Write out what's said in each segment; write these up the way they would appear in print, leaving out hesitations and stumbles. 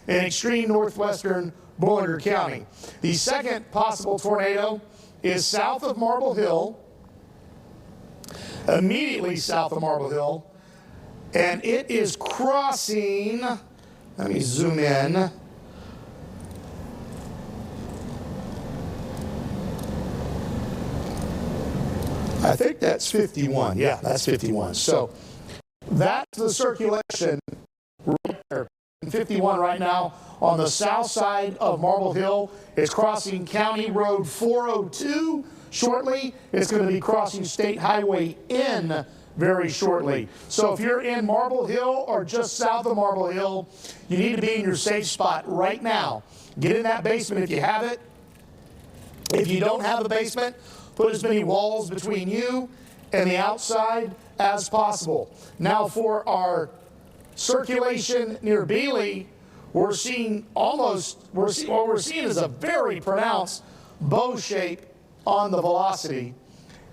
in extreme northwestern Boulanger County. The second possible tornado is south of Marble Hill, immediately south of Marble Hill, and it is crossing, let me zoom in. I think that's 51. Yeah, that's 51. So that's the circulation right there. 51 right now on the south side of Marble Hill. It's crossing County Road 402 shortly. It's going to be crossing State Highway N very shortly. So if you're in Marble Hill or just south of Marble Hill, you need to be in your safe spot right now. Get in that basement if you have it. If you don't have a basement, put as many walls between you and the outside as possible. Now for our circulation near Beeley, we're seeing what we're seeing is a very pronounced bow shape on the velocity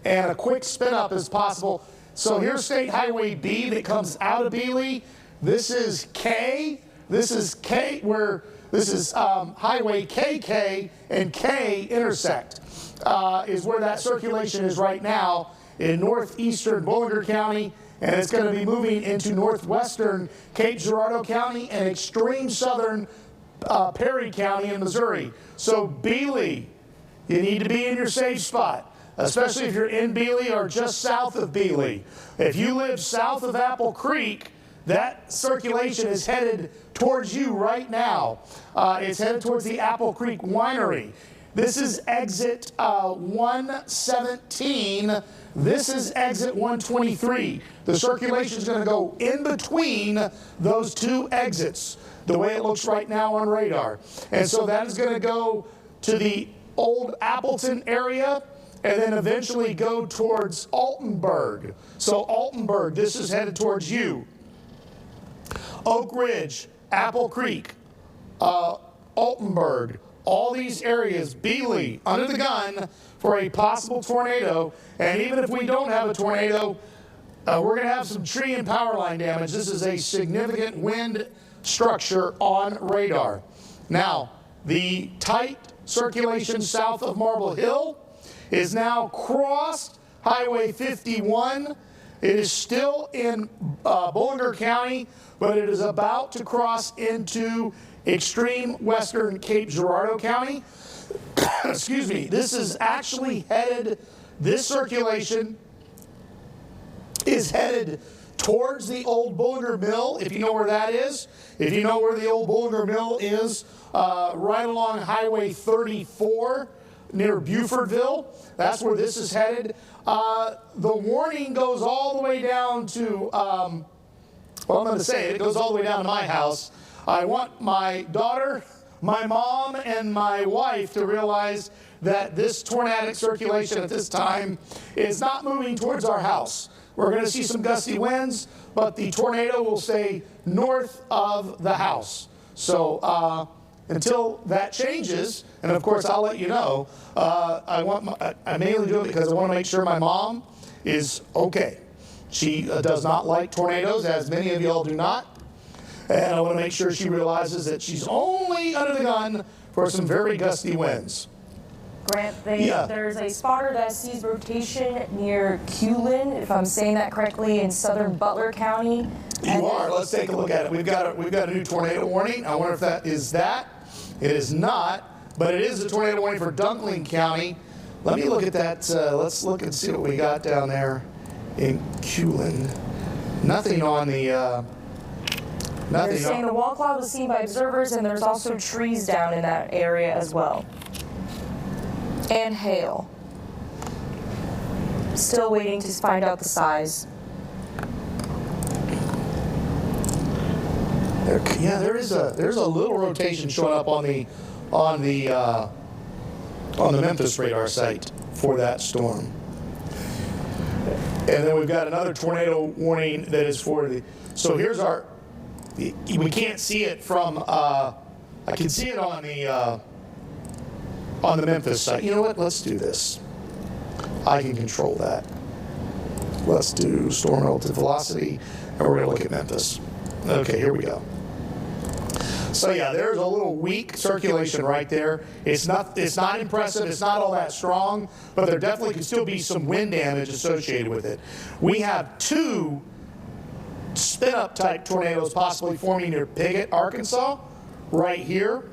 and a quick spin up as possible. So here's State Highway B that comes out of Beeley. This is K. This is K, where this is Highway KK and K intersect. Is where that circulation is right now in northeastern Boulanger County, and it's going to be moving into northwestern Cape Girardeau County and extreme southern Perry County in Missouri. So Beeley, you need to be in your safe spot, especially if you're in Beeley or just south of Beeley. If you live south of Apple Creek, that circulation is headed towards you right now. It's headed towards the Apple Creek Winery. This is exit 117. This is exit 123. The circulation is going to go in between those two exits, the way it looks right now on radar. And so that is going to go to the old Appleton area and then eventually go towards Altenburg. So Altenburg, this is headed towards you. Oak Ridge, Apple Creek, Altenburg, all these areas, Beeley, under the gun for a possible tornado. And even if we don't have a tornado, we're going to have some tree and power line damage. This is a significant wind structure on radar. Now, the tight circulation south of Marble Hill is now crossed Highway 51. It is still in Boulanger County, but it is about to cross into extreme western Cape Girardeau County. Excuse me. This is actually headed, this circulation is headed towards the old Boulanger Mill, if you know where that is. If you know where the old Boulanger Mill is, right along Highway 34 near Bufordville, that's where this is headed. The warning goes all the way down to, well, I'm going to say it goes all the way down to my house. I want my daughter, my mom, and my wife to realize that this tornadic circulation at this time is not moving towards our house. We're going to see some gusty winds, but the tornado will stay north of the house. So until that changes, and of course I'll let you know, I mainly do it because I want to make sure my mom is okay. She does not like tornadoes, as many of y'all do not. And I want to make sure she realizes that she's only under the gun for some very gusty winds. Grant, there's a spotter that sees rotation near Heartland, if I'm saying that correctly, in southern Butler County. You are. Let's take a look at it. We've got a new tornado warning. I wonder if that is that. It is not, but it is a tornado warning for Dunkling County. Let me look at that. Let's look and see what we got down there in Heartland. Nothing on the... They're saying the wall cloud was seen by observers, and there's also trees down in that area as well. And hail. Still waiting to find out the size. Yeah, there's a little rotation showing up on the Memphis radar site for that storm. And then we've got another tornado warning that is for the. So here's our. We can't see it from. I can see it on the Memphis site. You know what? Let's do this. I can control that. Let's do storm relative velocity, and we're going to look at Memphis. Okay, here we go. So yeah, there's a little weak circulation right there. It's not impressive, it's not all that strong, but there definitely could still be some wind damage associated with it. We have 2 spin-up type tornadoes possibly forming near Piggott, Arkansas, right here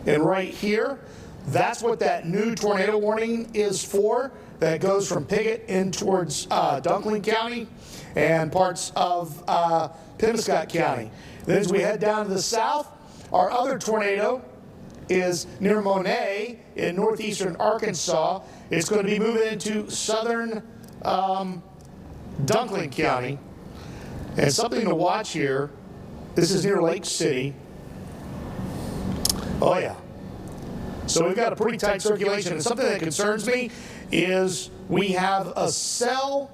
and right here. That's what that new tornado warning is for, that goes from Piggott in towards Dunkling County and parts of Penobscot County. Then as we head down to the south, our other tornado is near Monet in northeastern Arkansas. It's going to be moving into southern Dunkling County. And something to watch here, this is near Lake City. Oh yeah. So we've got a pretty tight circulation. And something that concerns me is we have a cell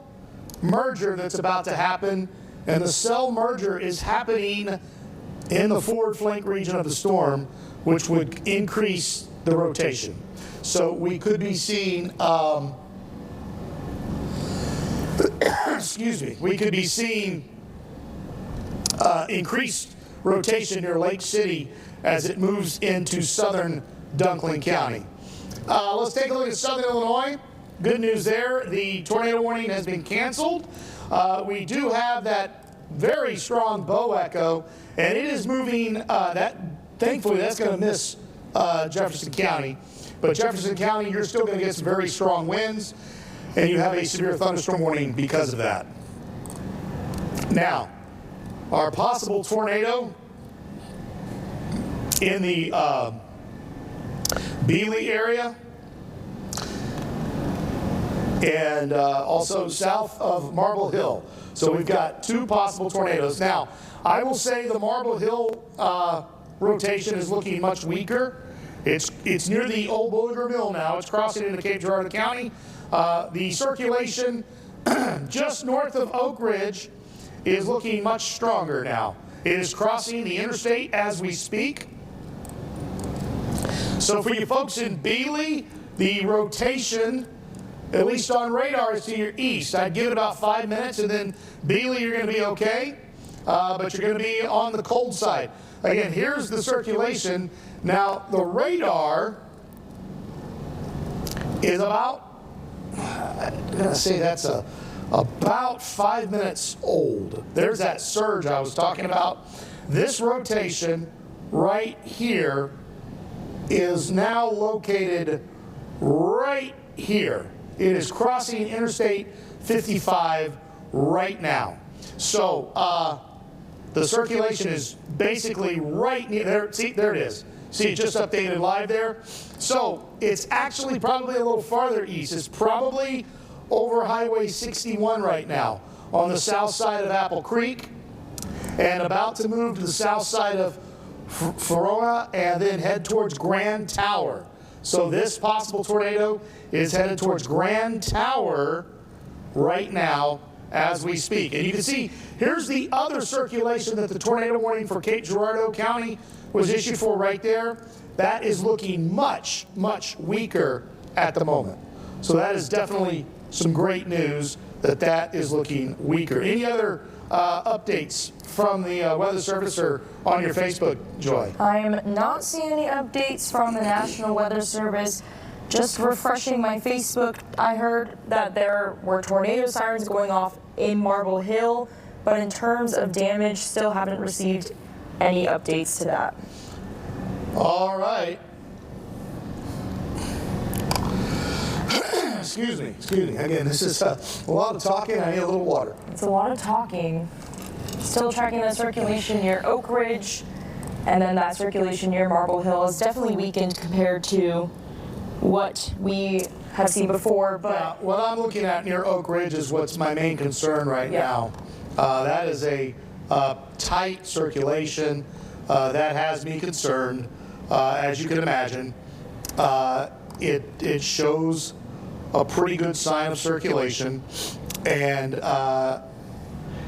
merger that's about to happen. And the cell merger is happening in the forward flank region of the storm, which would increase the rotation. So we could be seeing, excuse me, we could be seeing increased rotation near Lake City as it moves into southern Dunkling County. Let's take a look at southern Illinois. Good news there. The tornado warning has been canceled. We do have that very strong bow echo, and it is moving, thankfully that's going to miss Jefferson County. But Jefferson County, you're still going to get some very strong winds, and you have a severe thunderstorm warning because of that. Now, our possible tornado in the Beeley area and also south of Marble Hill. So we've got 2 possible tornadoes. Now, I will say the Marble Hill rotation is looking much weaker. It's near the old Bullinger Mill now. It's crossing into Cape Girardeau County. The circulation just north of Oak Ridge is looking much stronger now. It is crossing the interstate as we speak. So for you folks in Beeley, the rotation, at least on radar, is to your east. I'd give it about 5 minutes, and then Beeley, you're going to be okay, but you're going to be on the cold side. Again, here's the circulation. Now, the radar is about, I'm going to say that's about 5 minutes old. There's that surge I was talking about. This rotation right here is now located right here. It is crossing Interstate 55 right now. So the circulation is basically right near there. See, there it is. See, it just updated live there. So it's actually probably a little farther east. It's probably over Highway 61 right now on the south side of Apple Creek and about to move to the south side of Verona and then head towards Grand Tower. So this possible tornado is headed towards Grand Tower right now as we speak. And you can see, here's the other circulation that the tornado warning for Cape Girardeau County was issued for right there. That is looking much, much weaker at the moment. So that is definitely some great news that is looking weaker. Any other updates from the Weather Service or on your Facebook, Joy? I'm not seeing any updates from the National Weather Service. Just refreshing my Facebook, I heard that there were tornado sirens going off in Marble Hill, but in terms of damage, still haven't received any updates to that. All right. Excuse me. Again, this is a lot of talking. I need a little water. It's a lot of talking. Still tracking the circulation near Oak Ridge, and then that circulation near Marble Hill is definitely weakened compared to what we have seen before. But what I'm looking at near Oak Ridge is what's my main concern right now. That is a tight circulation that has me concerned, as you can imagine. It shows a pretty good sign of circulation, and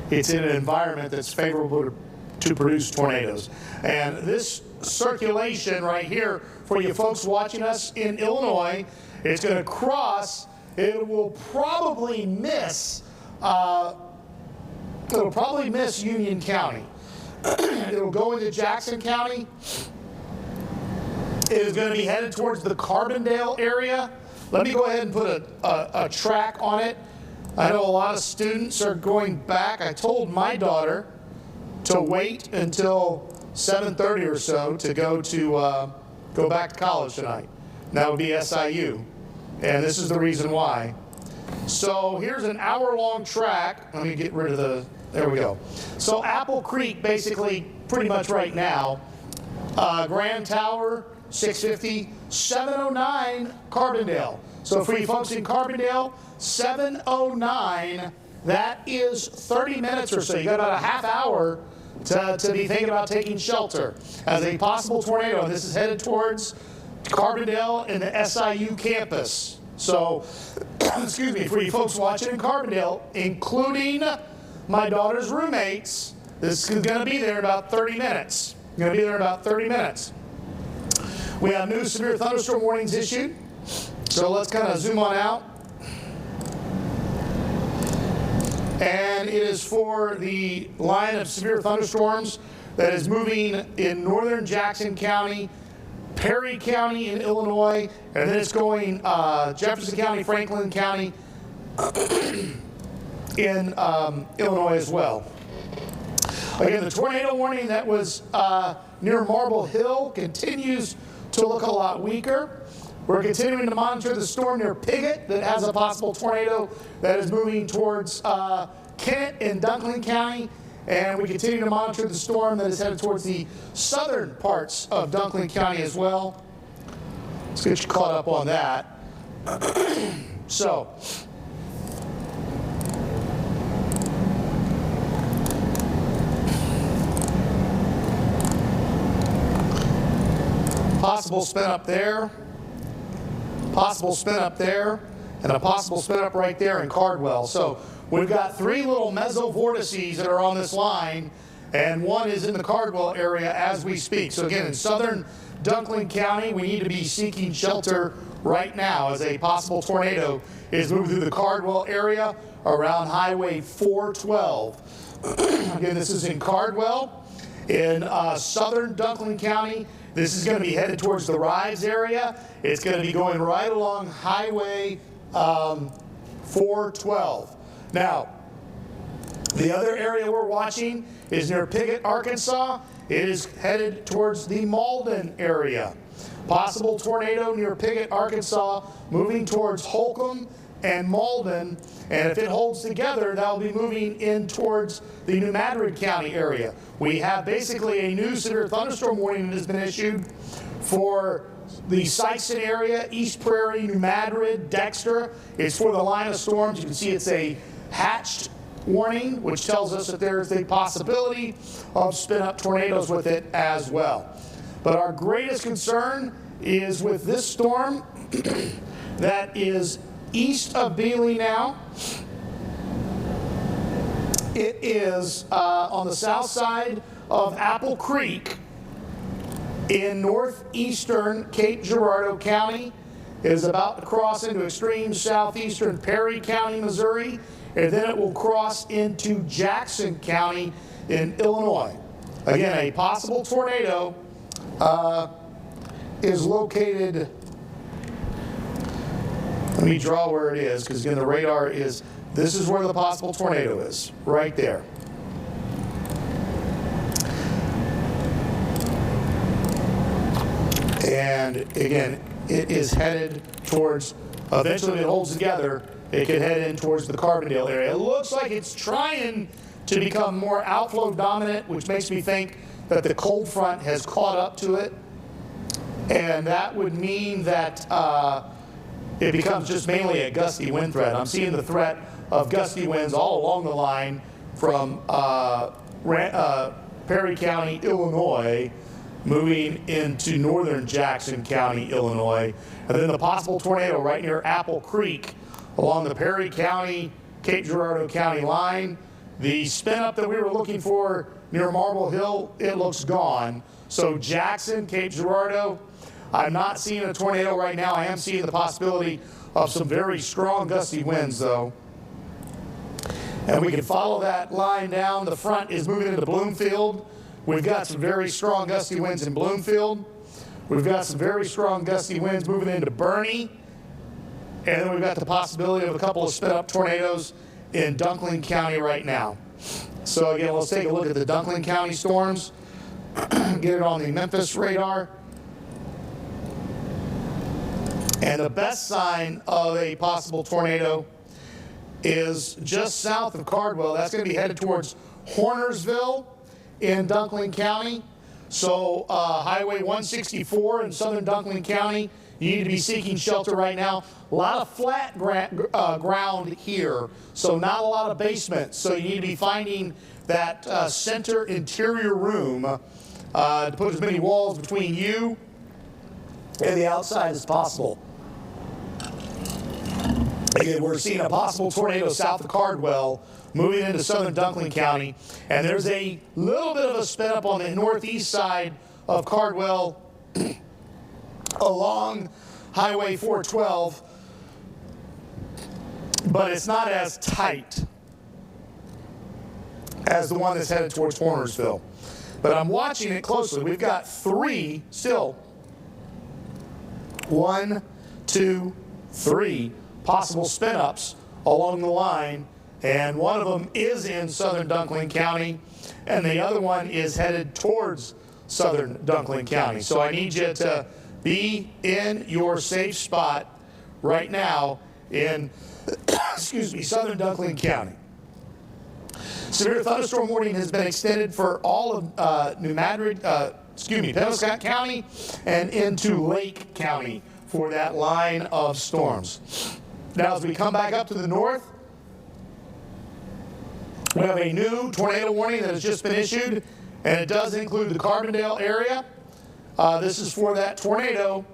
it's in an environment that's favorable to produce tornadoes. And this circulation right here, for you folks watching us in Illinois, it's going to cross. It will probably miss. It'll probably miss Union County. It'll go into Jackson County. It is going to be headed towards the Carbondale area. Let me go ahead and put a track on it. I know a lot of students are going back. I told my daughter to wait until 7:30 or so to go back to college tonight. And that would be SIU. And this is the reason why. So here's an hour-long track. Let me get rid of there we go. So Apple Creek, basically, pretty much right now, Grand Tower, 650, 709 Carbondale. So for you folks in Carbondale, 709, that is 30 minutes or so. You got about a half hour to be thinking about taking shelter as a possible tornado. And this is headed towards Carbondale and the SIU campus. So, excuse me, for you folks watching in Carbondale, including my daughter's roommates, this is going to be there in about 30 minutes. Going to be there in about 30 minutes. We have new severe thunderstorm warnings issued. So let's kind of zoom on out. And it is for the line of severe thunderstorms that is moving in northern Jackson County, Perry County in Illinois, and then it's going Jefferson County, Franklin County in Illinois as well. Again, the tornado warning that was near Marble Hill continues to look a lot weaker. We're continuing to monitor the storm near Piggott that has a possible tornado that is moving towards Kent in Dunklin County. And we continue to monitor the storm that is headed towards the southern parts of Dunklin County as well. Let's get you caught up on that. So, possible spin up there, possible spin up there, and a possible spin up right there in Cardwell. So we've got three little mesovortices that are on this line, and one is in the Cardwell area as we speak. So again, in southern Dunklin County, we need to be seeking shelter right now as a possible tornado is moving through the Cardwell area around Highway 412. Again, this is in Cardwell. In southern Dunklin County, this is going to be headed towards the Rives area. It's going to be going right along Highway 412. Now, the other area we're watching is near Piggott, Arkansas. It is headed towards the Malden area. Possible tornado near Piggott, Arkansas, moving towards Holcomb and Malden. And if it holds together, that will be moving in towards the New Madrid County area. We have basically a new severe thunderstorm warning that has been issued for the Sikeston area, East Prairie, New Madrid, Dexter. It's for the line of storms. You can see it's a hatched warning, which tells us that there is a possibility of spin-up tornadoes with it as well. But our greatest concern is with this storm that is east of Bealey now. It is on the south side of Apple Creek in northeastern Cape Girardeau County. It is about to cross into extreme southeastern Perry County, Missouri, and then it will cross into Jackson County in Illinois. Again, a possible tornado is located. Let me draw where it is, because again, the radar is, this is where the possible tornado is, right there. And again, it is headed towards, eventually when it holds together, it could head in towards the Carbondale area. It looks like it's trying to become more outflow dominant, which makes me think that the cold front has caught up to it. And that would mean that it becomes just mainly a gusty wind threat. I'm seeing the threat of gusty winds all along the line from Perry County, Illinois, moving into northern Jackson County, Illinois. And then the possible tornado right near Apple Creek along the Perry County, Cape Girardeau County line. The spin up that we were looking for near Marble Hill, it looks gone. So Jackson, Cape Girardeau, I'm not seeing a tornado right now. I am seeing the possibility of some very strong gusty winds though. And we can follow that line down. The front is moving into Bloomfield. we've got some very strong gusty winds in Bloomfield. We've got some very strong gusty winds moving into Bernie. And then we've got the possibility of a couple of spin-up tornadoes in Dunkling County right now. So again, let's take a look at the Dunkling County storms. Get it on the Memphis radar. And the best sign of a possible tornado is just south of Cardwell. That's going to be headed towards Hornersville in Dunkling County. So Highway 164 in southern Dunkling County, you need to be seeking shelter right now. A lot of flat ground here, so not a lot of basement. So you need to be finding that center interior room to put as many walls between you and the outside as possible. Again, we're seeing a possible tornado south of Cardwell moving into southern Dunkling County, and there's a little bit of a spin up on the northeast side of Cardwell along Highway 412, but it's not as tight as the one that's headed towards Hornersville. But I'm watching it closely. We've got three still. 1, 2, 3 possible spin-ups along the line, and one of them is in southern Dunkling County, and the other one is headed towards southern Dunkling County. So I need you to be in your safe spot right now in, southern Dunkling County. Severe thunderstorm warning has been extended for all of Penobscot County and into Lake County for that line of storms. Now, as we come back up to the north, we have a new tornado warning that has just been issued, and it does include the Carbondale area. This is for that tornado,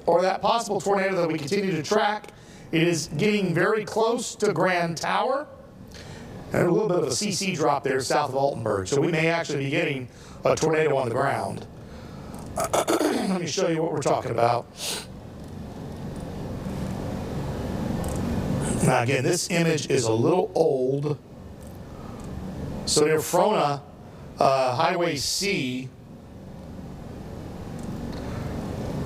or that possible tornado that we continue to track. It is getting very close to Grand Tower, and a little bit of a CC drop there south of Altenburg. So we may actually be getting a tornado on the ground. Let me show you what we're talking about. Now again, this image is a little old. So near Frona, Highway C,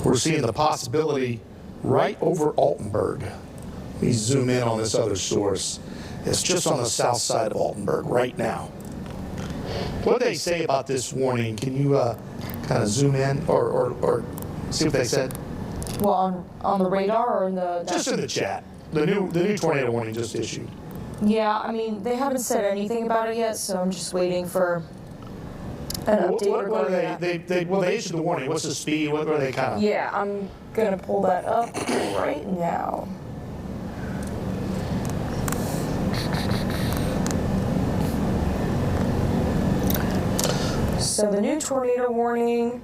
we're seeing the possibility right over Altenburg. Let me zoom in on this other source. It's just on the south side of Altenburg right now. What do they say about this warning? Can you kind of zoom in or see what they said? Well, on the radar or in the... Just in the chat. The new tornado warning just issued. Yeah, I mean, they haven't said anything about it yet, so I'm just waiting for an update. What are they issued the warning. What's the speed? What are they kind of... Yeah, I'm going to pull that up right now. So the new tornado warning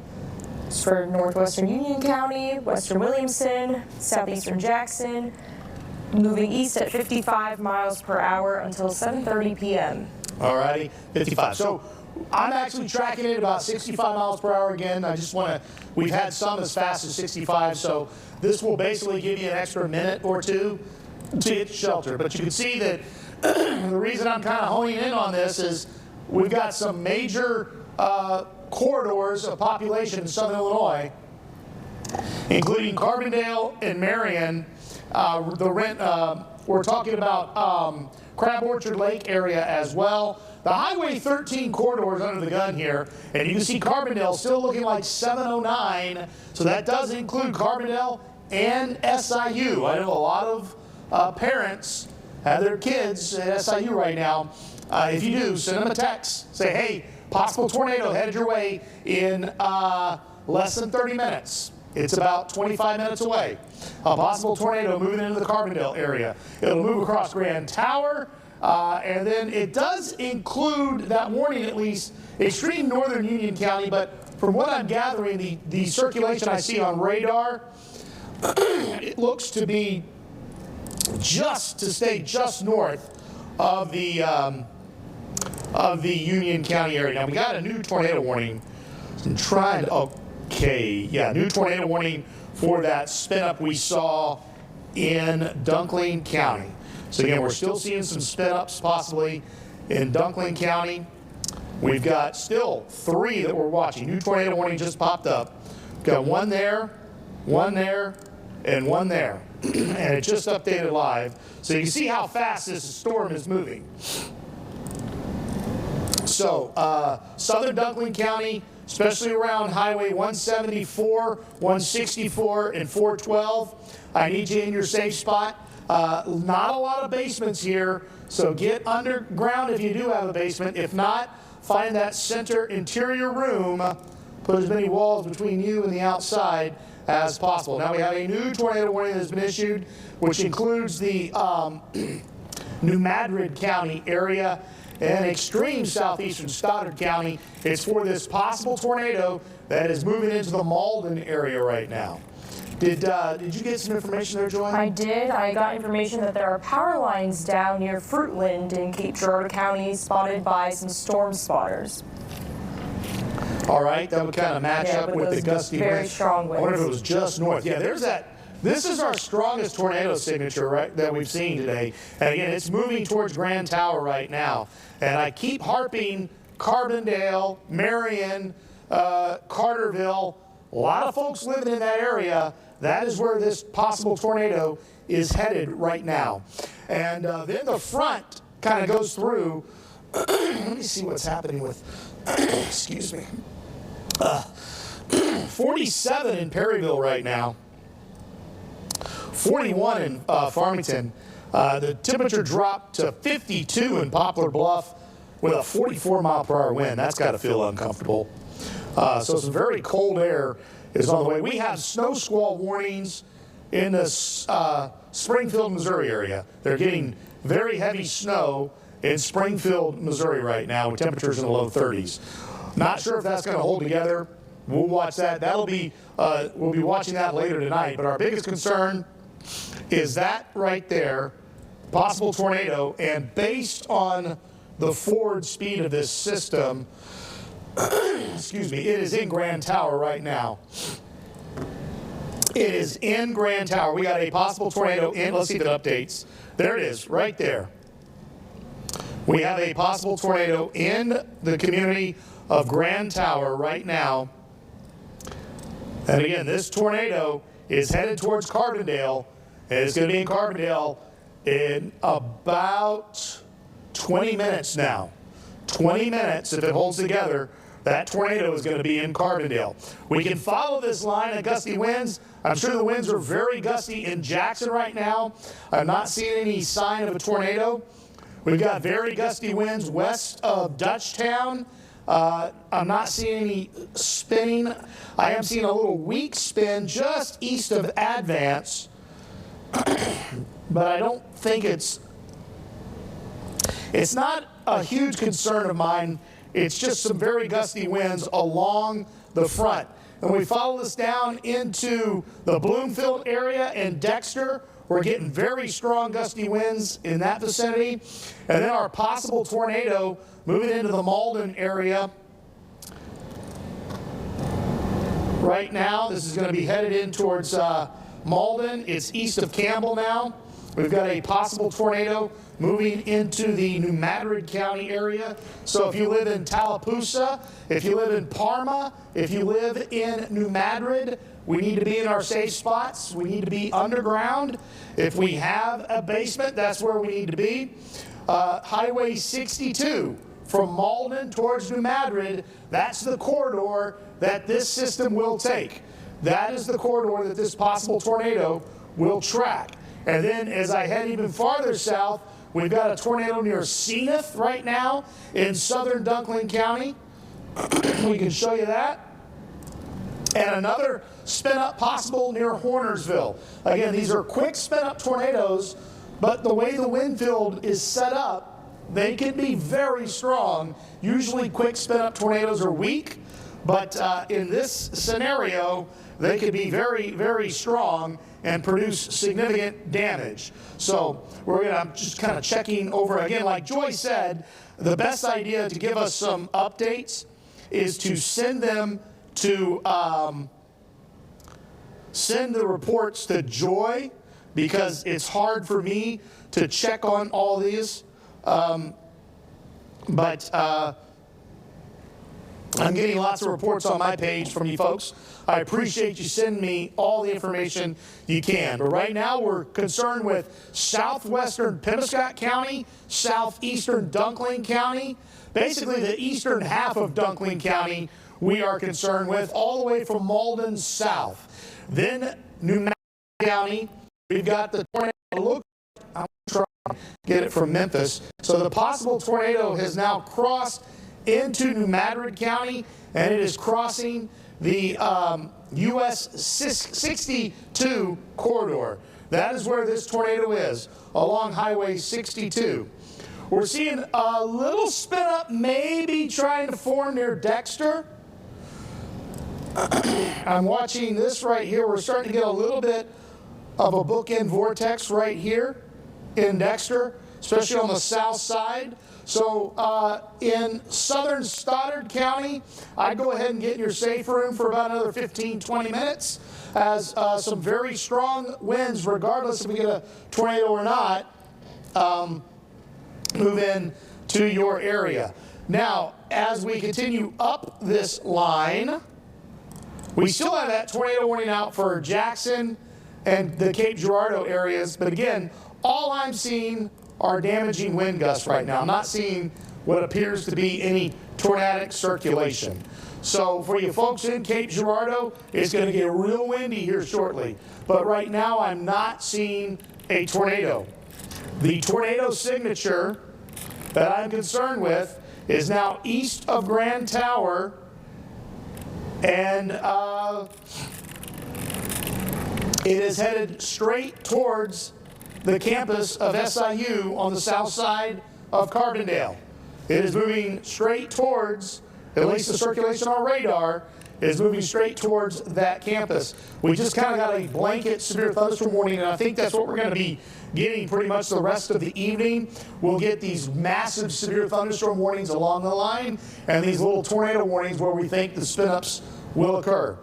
is for northwestern Union County, western Williamson, southeastern Jackson, moving east at 55 miles per hour until 7:30 p.m. All righty, 55. So I'm actually tracking it about 65 miles per hour again. I just want to, we've had some as fast as 65, so this will basically give you an extra minute or two to hit shelter. But you can see that the reason I'm kind of honing in on this is we've got some major corridors of population in southern Illinois, including Carbondale and Marion. We're talking about Crab Orchard Lake area as well. The Highway 13 corridor is under the gun here, and you can see Carbondale still looking like 709, so that does include Carbondale and SIU. I know a lot of parents have their kids at SIU right now. If you do, send them a text. Say, hey, possible tornado headed your way in less than 30 minutes. It's about 25 minutes away. A possible tornado moving into the Carbondale area. It'll move across Grand Tower, and then it does include that warning, at least, extreme northern Union County, but from what I'm gathering, the circulation I see on radar, it looks to be to stay just north of the Union County area. Now, we got a new tornado warning. I'm trying to... Okay, yeah, new tornado warning for that spin-up we saw in Dunkling County. So again, we're still seeing some spin-ups possibly in Dunkling County. We've got still 3 that we're watching. New tornado warning just popped up. Got one there, and one there. And it just updated live. So you can see how fast this storm is moving. So southern Dunkling County, especially around Highway 174, 164, and 412, I need you in your safe spot. Not a lot of basements here, so get underground if you do have a basement. If not, find that center interior room, put as many walls between you and the outside as possible. Now we have a new tornado warning that has been issued, which includes the New Madrid County area and extreme southeastern Stoddard County. It's for this possible tornado that is moving into the Malden area right now. Did you get some information there, Joy? I did. I got information that there are power lines down near Fruitland in Cape Girardeau County spotted by some storm spotters. All right, that would kind of match up with the gusty very winds. strong winds. I wonder if it was just north. Yeah, there's that. This is our strongest tornado signature, right, that we've seen today. And again, it's moving towards Grand Tower right now. And I keep harping Carbondale, Marion, Carterville. A lot of folks living in that area. That is where this possible tornado is headed right now. And then the front kind of goes through. Let me see what's happening with, excuse me. 47 in Perryville right now. 41 in Farmington. The temperature dropped to 52 in Poplar Bluff with a 44-mile-per-hour wind. That's got to feel uncomfortable. So some very cold air is on the way. We have snow squall warnings in the Springfield, Missouri area. They're getting very heavy snow in Springfield, Missouri right now with temperatures in the low 30s. Not sure if that's going to hold together. We'll watch that. We'll be watching that later tonight. But our biggest concern is that right there, possible tornado, and based on the forward speed of this system, excuse me, it is in Grand Tower right now. It is in Grand Tower. We got a possible tornado in. Let's see if it updates. There it is, right there. We have a possible tornado in the community of Grand Tower right now. And again, this tornado is headed towards Carbondale, and it's going to be in Carbondale in about 20 minutes now. 20 minutes, if it holds together, that tornado is going to be in Carbondale. We can follow this line of gusty winds. I'm sure the winds are very gusty in Jackson right now. I'm not seeing any sign of a tornado. We've got very gusty winds west of Dutchtown. I'm not seeing any spinning. I am seeing a little weak spin just east of Advance, but I don't think it's not a huge concern of mine. It's just some very gusty winds along the front. And we follow this down into the Bloomfield area and Dexter. We're getting very strong gusty winds in that vicinity. And then our possible tornado moving into the Malden area. Right now, this is going to be headed in towards Malden. It's east of Campbell now. We've got a possible tornado moving into the New Madrid County area. So if you live in Tallapoosa, if you live in Parma, if you live in New Madrid, we need to be in our safe spots. We need to be underground. If we have a basement, that's where we need to be. Highway 62 from Malden towards New Madrid, that's the corridor that this system will take. That is the corridor that this possible tornado will track. And then as I head even farther south, we've got a tornado near Zenith right now in southern Dunkling County. We can show you that. And another spin-up possible near Hornersville. Again, these are quick spin-up tornadoes, but the way the wind field is set up, they can be very strong. Usually quick spin-up tornadoes are weak, but in this scenario, they could be very, very strong and produce significant damage. So I'm just kind of checking over again. Like Joy said, the best idea to give us some updates is to send them to send the reports to Joy, because it's hard for me to check on all these. But I'm getting lots of reports on my page from you folks. I appreciate you sending me all the information you can. But right now we're concerned with southwestern Penobscot County, southeastern Dunkling County, basically the eastern half of Dunkling County we are concerned with, all the way from Malden south. Then New Madrid County, we've got the tornado. Look, I'm trying to get it from Memphis. So the possible tornado has now crossed into New Madrid County, and it is crossing the US 62 corridor. That is where this tornado is, along Highway 62. We're seeing a little spin up maybe trying to form near Dexter. I'm watching this right here. We're starting to get a little bit of a bookend vortex right here in Dexter, especially on the south side. So in southern Stoddard County, I'd go ahead and get in your safe room for about another 15, 20 minutes as some very strong winds, regardless if we get a tornado or not, move in to your area. Now, as we continue up this line, we still have that tornado warning out for Jackson and the Cape Girardeau areas, but again, all I'm seeing are damaging wind gusts right now. I'm not seeing what appears to be any tornadic circulation. So for you folks in Cape Girardeau, it's going to get real windy here shortly. But right now, I'm not seeing a tornado. The tornado signature that I'm concerned with is now east of Grand Tower, and it is headed straight towards the campus of SIU on the south side of Carbondale. It is moving straight towards, at least the circulation on radar, is moving straight towards that campus. We just kind of got a blanket severe thunderstorm warning, and I think that's what we're going to be getting pretty much the rest of the evening. We'll get these massive severe thunderstorm warnings along the line, and these little tornado warnings where we think the spin-ups will occur.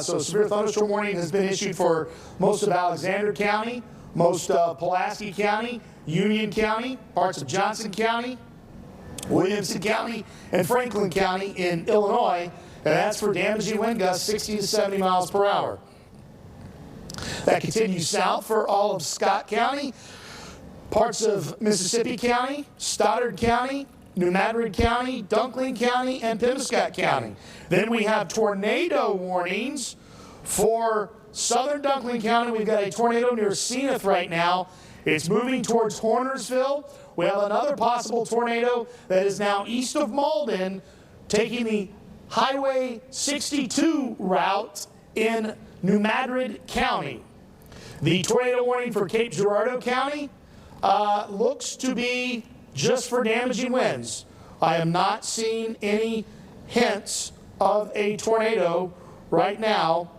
So severe thunderstorm warning has been issued for most of Alexander County, most of Pulaski County, Union County, parts of Johnson County, Williamson County, and Franklin County in Illinois, and that's for damaging wind gusts 60 to 70 miles per hour. That continues south for all of Scott County, parts of Mississippi County, Stoddard County, New Madrid County, Dunkling County, and Penobscot County. Then we have tornado warnings for southern Dunkling County. We've got a tornado near Zenith right now. It's moving towards Hornersville. We have another possible tornado that is now east of Malden, taking the Highway 62 route in New Madrid County. The tornado warning for Cape Girardeau County looks to be just for damaging winds. I am not seeing any hints of a tornado right now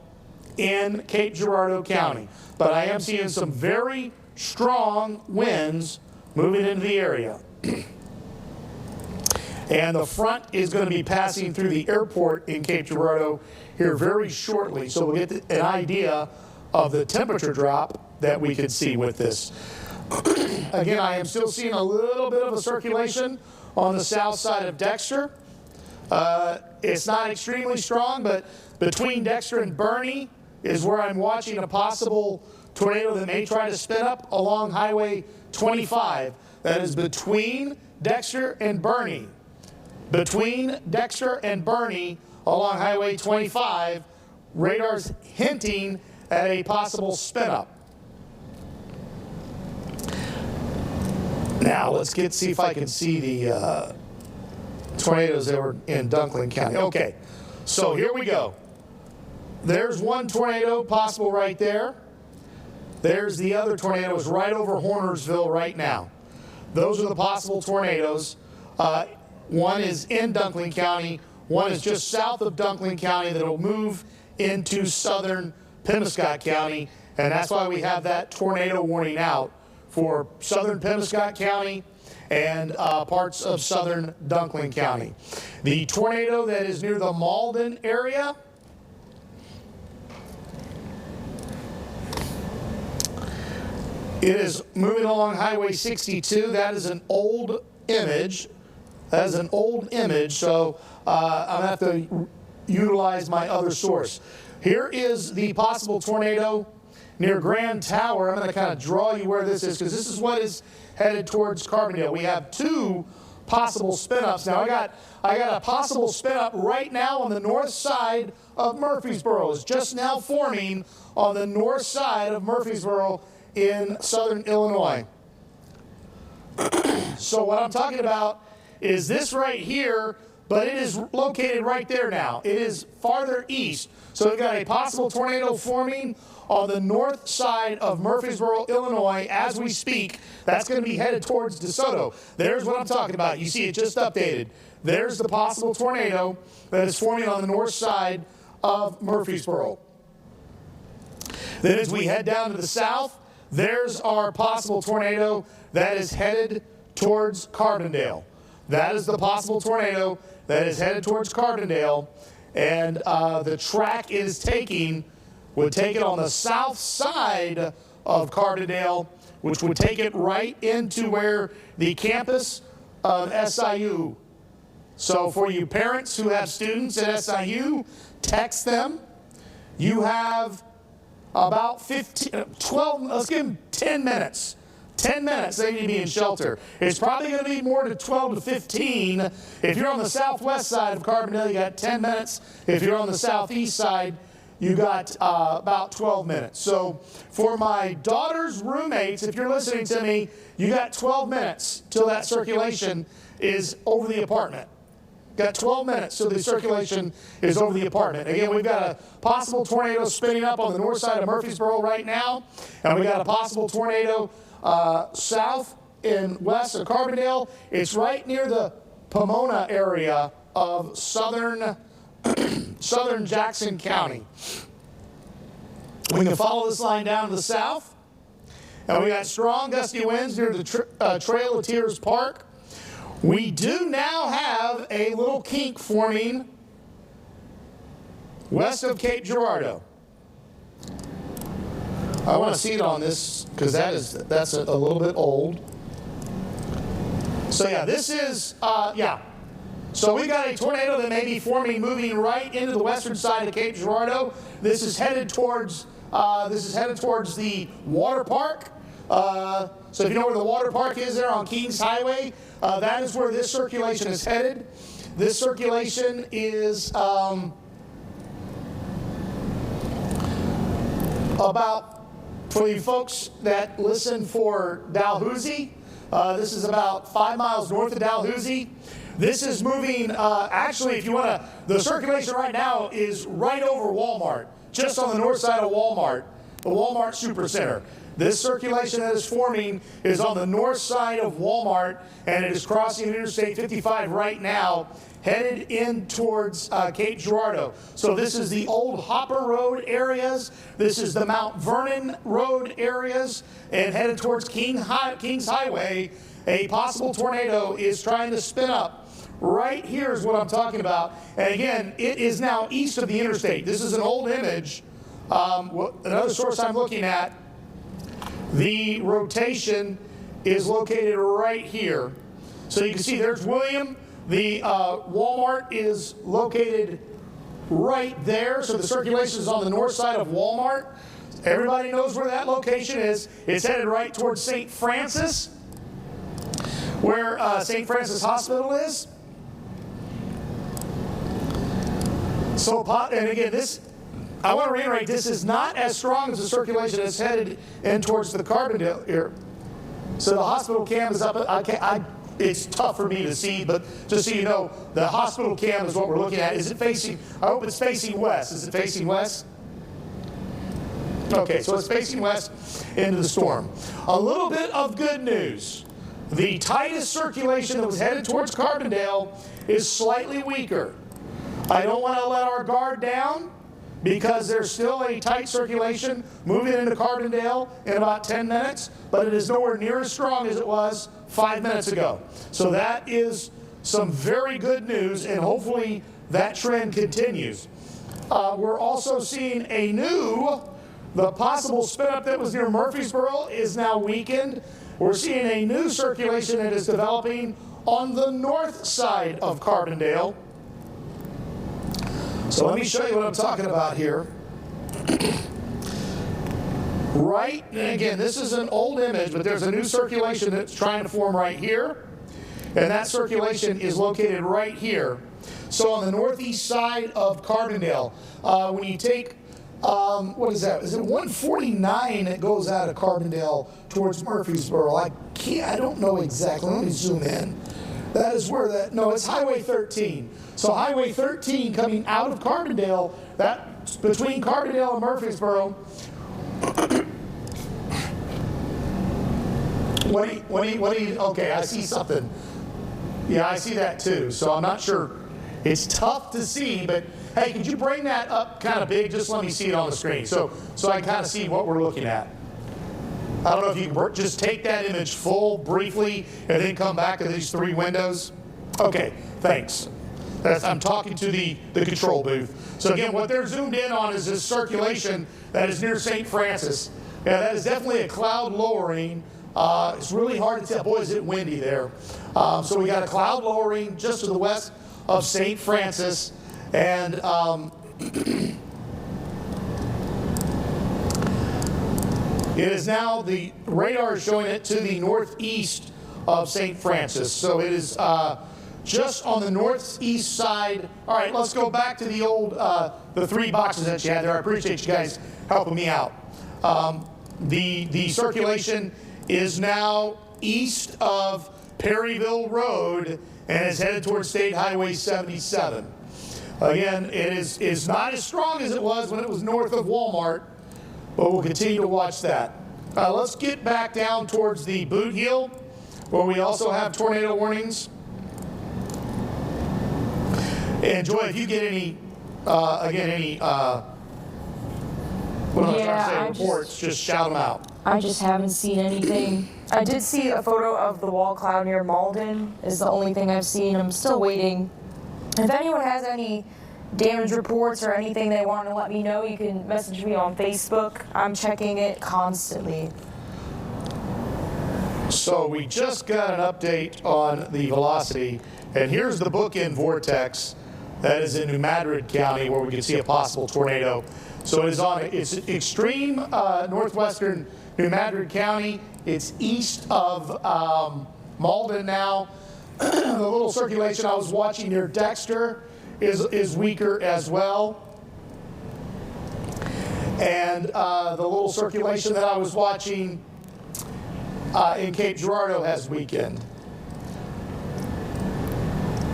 in Cape Girardeau County, but I am seeing some very strong winds moving into the area. And the front is going to be passing through the airport in Cape Girardeau here very shortly, so we'll get an idea of the temperature drop that we could see with this. Again, I am still seeing a little bit of a circulation on the south side of Dexter. It's not extremely strong, but between Dexter and Bernie is where I'm watching a possible tornado that may try to spin up along Highway 25. That is between Dexter and Bernie. Between Dexter and Bernie along Highway 25, radar's hinting at a possible spin up. Now let's see if I can see the tornadoes that were in Dunkling County. Okay, so here we go. There's one tornado possible right there. There's the other tornado is right over Hornersville right now. Those are the possible tornadoes. One is in Dunkling County. One is just south of Dunkling County that will move into southern Penobscot County, and that's why we have that tornado warning out for southern Penobscot County and parts of southern Dunkling County. The tornado that is near the Malden area, it is moving along Highway 62. That is an old image That is an old image, so I'm going to have to utilize my other source. Here is the possible tornado near Grand Tower. I'm going to kind of draw you where this is, because this is what is headed towards Carbondale. We have two possible spin-ups. Now, I got a possible spin-up right now on the north side of Murfreesboro. It's just now forming on the north side of Murfreesboro in southern Illinois. So what I'm talking about is this right here, but it is located right there now. It is farther east. So we've got a possible tornado forming on the north side of Murfreesboro, Illinois, as we speak. That's going to be headed towards DeSoto. There's what I'm talking about. You see it just updated. There's the possible tornado that is forming on the north side of Murfreesboro. Then as we head down to the south, there's our possible tornado that is headed towards Carbondale. That is the possible tornado that is headed towards Carbondale. And the track it is taking would take it on the south side of Carbondale, which would take it right into where the campus of SIU. So for you parents who have students at SIU, text them. You have about 12, let's give them 10 minutes. 10 minutes they need to be in shelter. It's probably going to be more to 12 to 15. If you're on the southwest side of Carbondale, you got 10 minutes. If you're on the southeast side, you got about 12 minutes. So for my daughter's roommates, if you're listening to me, you got 12 minutes till that circulation is over the apartment. Got 12 minutes till the circulation is over the apartment. Again, we've got a possible tornado spinning up on the north side of Murfreesboro right now, and we got a possible tornado south and west of Carbondale. It's right near the Pomona area of southern Jackson County. We can follow this line down to the south, and we got strong gusty winds near the Trail of Tears Park. We do now have a little kink forming west of Cape Girardeau. I want to see it on this because that's a little bit old. So yeah, this is So we got a tornado that may be forming, moving right into the western side of Cape Girardeau. This is headed towards the water park. So if you know where the water park is there on Kings Highway, that is where this circulation is headed. This circulation is about, for you folks that listen for Dalhousie, this is about 5 miles north of Dalhousie. This is moving, actually, if you want to, the circulation right now is right over Walmart, just on the north side of Walmart, the Walmart Supercenter. This circulation that is forming is on the north side of Walmart, and it is crossing Interstate 55 right now, headed in towards Cape Girardeau. So this is the old Hopper Road areas. This is the Mount Vernon Road areas, and headed towards Kings Highway. A possible tornado is trying to spin up. Right here is what I'm talking about. And again, it is now east of the interstate. This is an old image. Another source I'm looking at, the rotation is located right here. So you can see there's William. The Walmart is located right there. So the circulation is on the north side of Walmart. Everybody knows where that location is. It's headed right towards St. Francis, where St. Francis Hospital is. So, and again, I want to reiterate, this is not as strong as the circulation that's headed in towards the Carbondale here. So the hospital cam is up. It's tough for me to see, but just so you know, the hospital cam is what we're looking at. Is it facing, I hope it's facing west. Is it facing west? Okay, so it's facing west into the storm. A little bit of good news. The tightest circulation that was headed towards Carbondale is slightly weaker. I don't want to let our guard down because there's still a tight circulation moving into Carbondale in about 10 minutes, but it is nowhere near as strong as it was 5 minutes ago. So that is some very good news, and hopefully that trend continues. We're also seeing the possible spin up that was near Murfreesboro is now weakened. We're seeing a new circulation that is developing on the north side of Carbondale. So let me show you what I'm talking about here. Right, and again, this is an old image, but there's a new circulation that's trying to form right here. And that circulation is located right here. So on the northeast side of Carbondale, when you take, what is that? Is it 149 that goes out of Carbondale towards Murfreesboro? I don't know exactly. Let me zoom in. That is where that, no, it's Highway 13. So Highway 13 coming out of Carbondale, that between Carbondale and Murfreesboro, okay, I see something. Yeah, I see that too. So I'm not sure. It's tough to see, but hey, could you bring that up kind of big? Just let me see it on the screen so I can kind of see what we're looking at. I don't know if you can just take that image full briefly and then come back to these three windows. Okay, thanks. I'm talking to the control booth. So again, what they're zoomed in on is this circulation that is near St. Francis. Yeah, that is definitely a cloud lowering. It's really hard to tell. Boy, is it windy there. So we got a cloud lowering just to the west of St. Francis. And it is now, the radar is showing it to the northeast of St. Francis. So it is just on the northeast side. All right, let's go back to the old, the three boxes that you had there. I appreciate you guys helping me out. The circulation is now east of Perryville Road and is headed towards State Highway 77. Again, it is not as strong as it was when it was north of Walmart, but we'll continue to watch that. Let's get back down towards the Boot Heel, where we also have tornado warnings. And Joy, if you get any, reports, just shout them out. I just haven't seen anything. I did see a photo of the wall cloud near Malden, is the only thing I've seen. I'm still waiting. If anyone has any damage reports or anything they want to let me know, you can message me on Facebook. I'm checking it constantly. So we just got an update on the velocity, and here's the bookend vortex that is in New Madrid County, where we can see a possible tornado. So it is on, it's extreme northwestern New Madrid County. It's east of Malden now. The little circulation I was watching near Dexter is weaker as well. And the little circulation that I was watching in Cape Girardeau has weakened.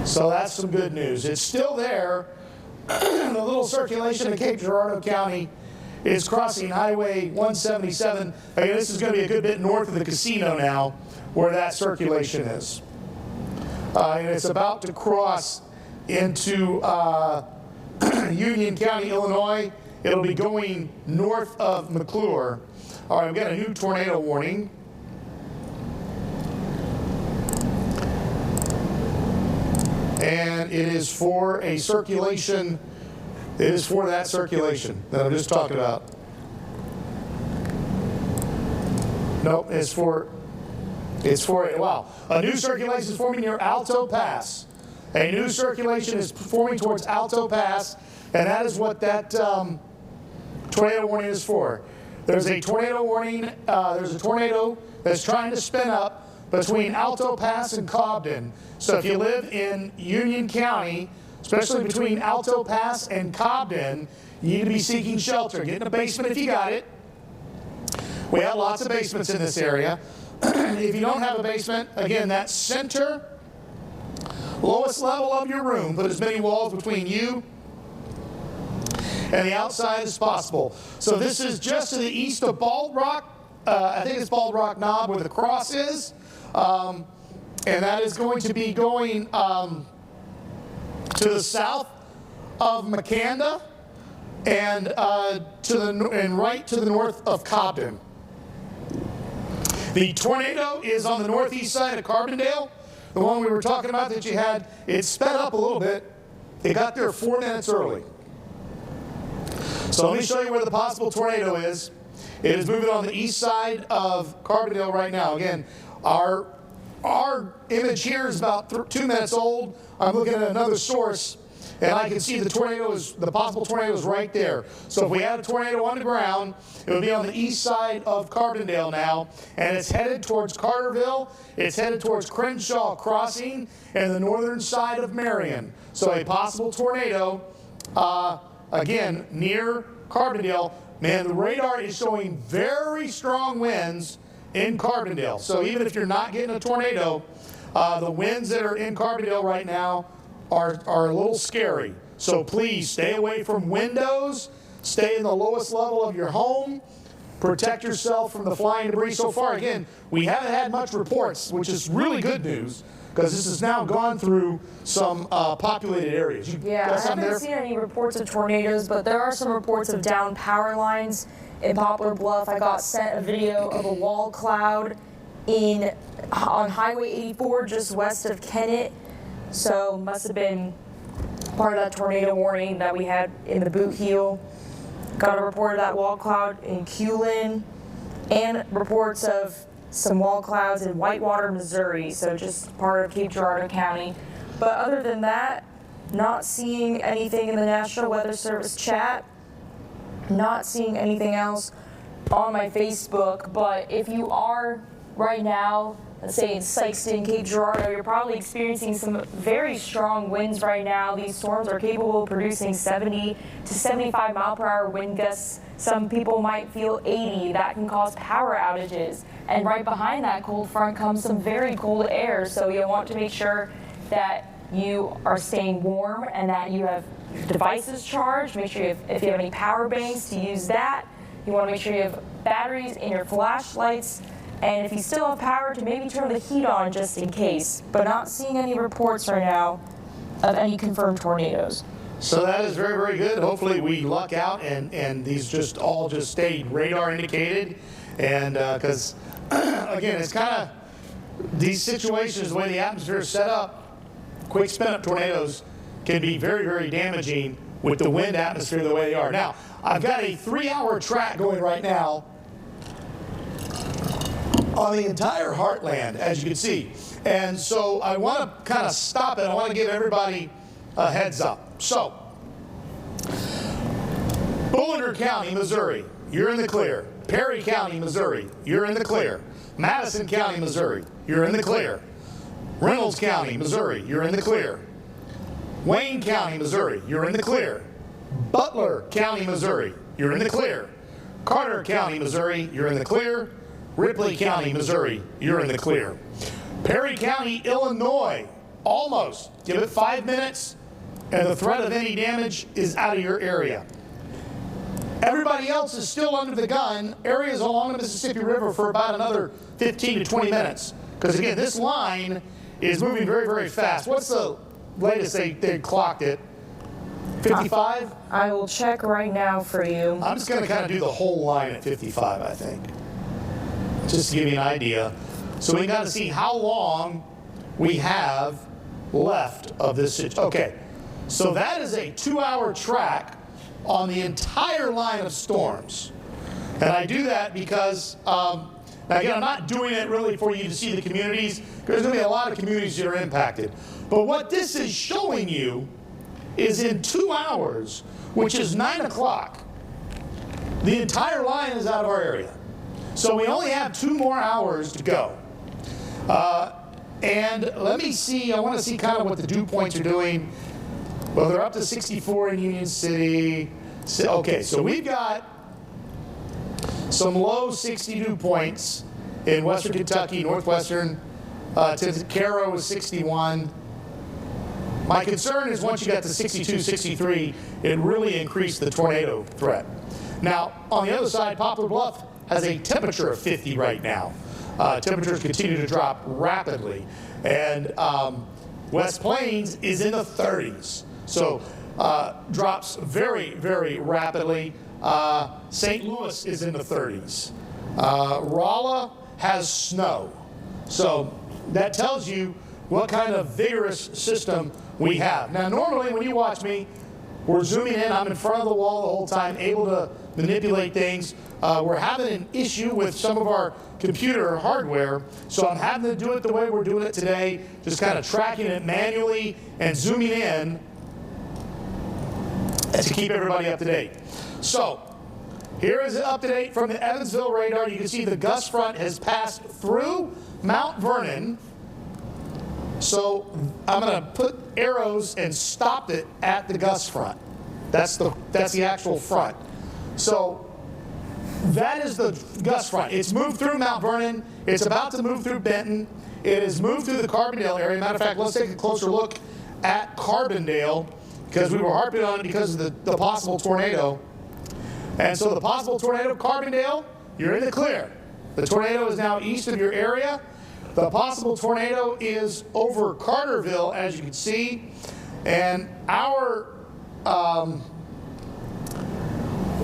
So that's some good news. It's still there. The little circulation in Cape Girardeau County is crossing Highway 177. Again, this is going to be a good bit north of the casino now, where that circulation is. And it's about to cross into Union County, Illinois. It'll be going north of McClure. All right, we've got a new tornado warning. And it is for a circulation, it is for that circulation that I'm just talking about. Nope, wow. A new circulation is forming near Alto Pass. A new circulation is forming towards Alto Pass, and that is what that tornado warning is for. There's a tornado warning, there's a tornado that's trying to spin up between Alto Pass and Cobden. So if you live in Union County, especially between Alto Pass and Cobden, you need to be seeking shelter. Get in a basement if you got it. We have lots of basements in this area. If you don't have a basement, again, that center, lowest level of your room, put as many walls between you and the outside as possible. So this is just to the east of Bald Rock. I think it's Bald Rock Knob where the cross is. And that is going to be going to the south of Makanda and right to the north of Cobden. The tornado is on the northeast side of Carbondale. The one we were talking about that you had, it sped up a little bit. It got there 4 minutes early. So let me show you where the possible tornado is. It is moving on the east side of Carbondale right now. Again, our our image here is about 2 minutes old. I'm looking at another source, and I can see the possible tornado is right there. So if we had a tornado on the ground, it would be on the east side of Carbondale now, and it's headed towards Carterville. It's headed towards Crenshaw Crossing and the northern side of Marion. So a possible tornado, again, near Carbondale. Man, the radar is showing very strong winds in Carbondale. So even if you're not getting a tornado, the winds that are in Carbondale right now are a little scary. So please stay away from windows, stay in the lowest level of your home, protect yourself from the flying debris. So far, again, we haven't had much reports, which is really good news, because this has now gone through some populated areas. Yeah, I haven't seen any reports of tornadoes, but there are some reports of downed power lines in Poplar Bluff. I got sent a video of a wall cloud on Highway 84 just west of Kennett. So must have been part of that tornado warning that we had in the boot heel. Got a report of that wall cloud in Culin, and reports of some wall clouds in Whitewater, Missouri, so just part of Cape Girardeau County. But other than that, not seeing anything in the National Weather Service chat, not seeing anything else on my Facebook. But if you are right now, let's say in Sykeston, Cape Girardeau, you're probably experiencing some very strong winds right now. These storms are capable of producing 70 to 75 mile per hour wind gusts. Some people might feel 80. That can cause power outages. And right behind that cold front comes some very cold air. So you want to make sure that you are staying warm and that you have devices charged. Make sure if you have any power banks to use that. You want to make sure you have batteries in your flashlights. And if you still have power, to maybe turn the heat on just in case. But not seeing any reports right now of any confirmed tornadoes. So that is very, very good. Hopefully we luck out and these all stayed radar indicated. And because, again, it's kind of these situations, the way the atmosphere is set up, quick spin-up tornadoes can be very, very damaging with the wind atmosphere the way they are. Now, I've got a 3-hour track going right now on the entire Heartland, as you can see. And so I want to kind of stop it. I want to give everybody a heads up. So, Boulder County, Missouri, you're in the clear. Perry County, Missouri, you're in the clear. Madison County, Missouri, you're in the clear. Reynolds County, Missouri, you're in the clear. Wayne County, Missouri, you're in the clear. Butler County, Missouri, you're in the clear. Carter County, Missouri, you're in the clear. Ripley County, Missouri, you're in the clear. Perry County, Illinois, almost. Give it 5 minutes, and the threat of any damage is out of your area. Everybody else is still under the gun. Areas along the Mississippi River for about another 15 to 20 minutes. Because again, this line is moving very, very fast. What's the latest they clocked it? 55? I will check right now for you. I'm just going to kind of do the whole line at 55, I think. Just to give you an idea. So we got to see how long we have left of this. Okay, so that is a 2-hour track on the entire line of storms. And I do that because, now again, I'm not doing it really for you to see the communities, because there's going to be a lot of communities that are impacted. But what this is showing you is in 2 hours, which is 9 o'clock, the entire line is out of our area. So we only have 2 more hours to go. And let me see, I want to see kind of what the dew points are doing. Well, they're up to 64 in Union City. Okay, so we've got some low 60 dew points in Western Kentucky, Northwestern. Cairo was 61. My concern is once you got to 62, 63, it really increased the tornado threat. Now, on the other side, Poplar Bluff has a temperature of 50 right now. Temperatures continue to drop rapidly. And West Plains is in the 30s. So drops very, very rapidly. St. Louis is in the 30s. Rolla has snow. So that tells you what kind of vigorous system we have. Now, normally when you watch me, We're zooming in. I'm in front of the wall the whole time, able to manipulate things. We're having an issue with some of our computer hardware, so I'm having to do it the way we're doing it today, just kind of tracking it manually and zooming in to keep everybody up to date. So here is an update from the Evansville radar. You can see the gust front has passed through Mount Vernon. So I'm going to put arrows and stop it at the gust front. That's the actual front. So that is the gust front. It's moved through Mount Vernon. It's about to move through Benton. It has moved through the Carbondale area. Matter of fact, let's take a closer look at Carbondale, because we were harping on it because of the possible tornado. And so the possible tornado, Carbondale, you're in the clear. The tornado is now east of your area. The possible tornado is over Carterville, as you can see. And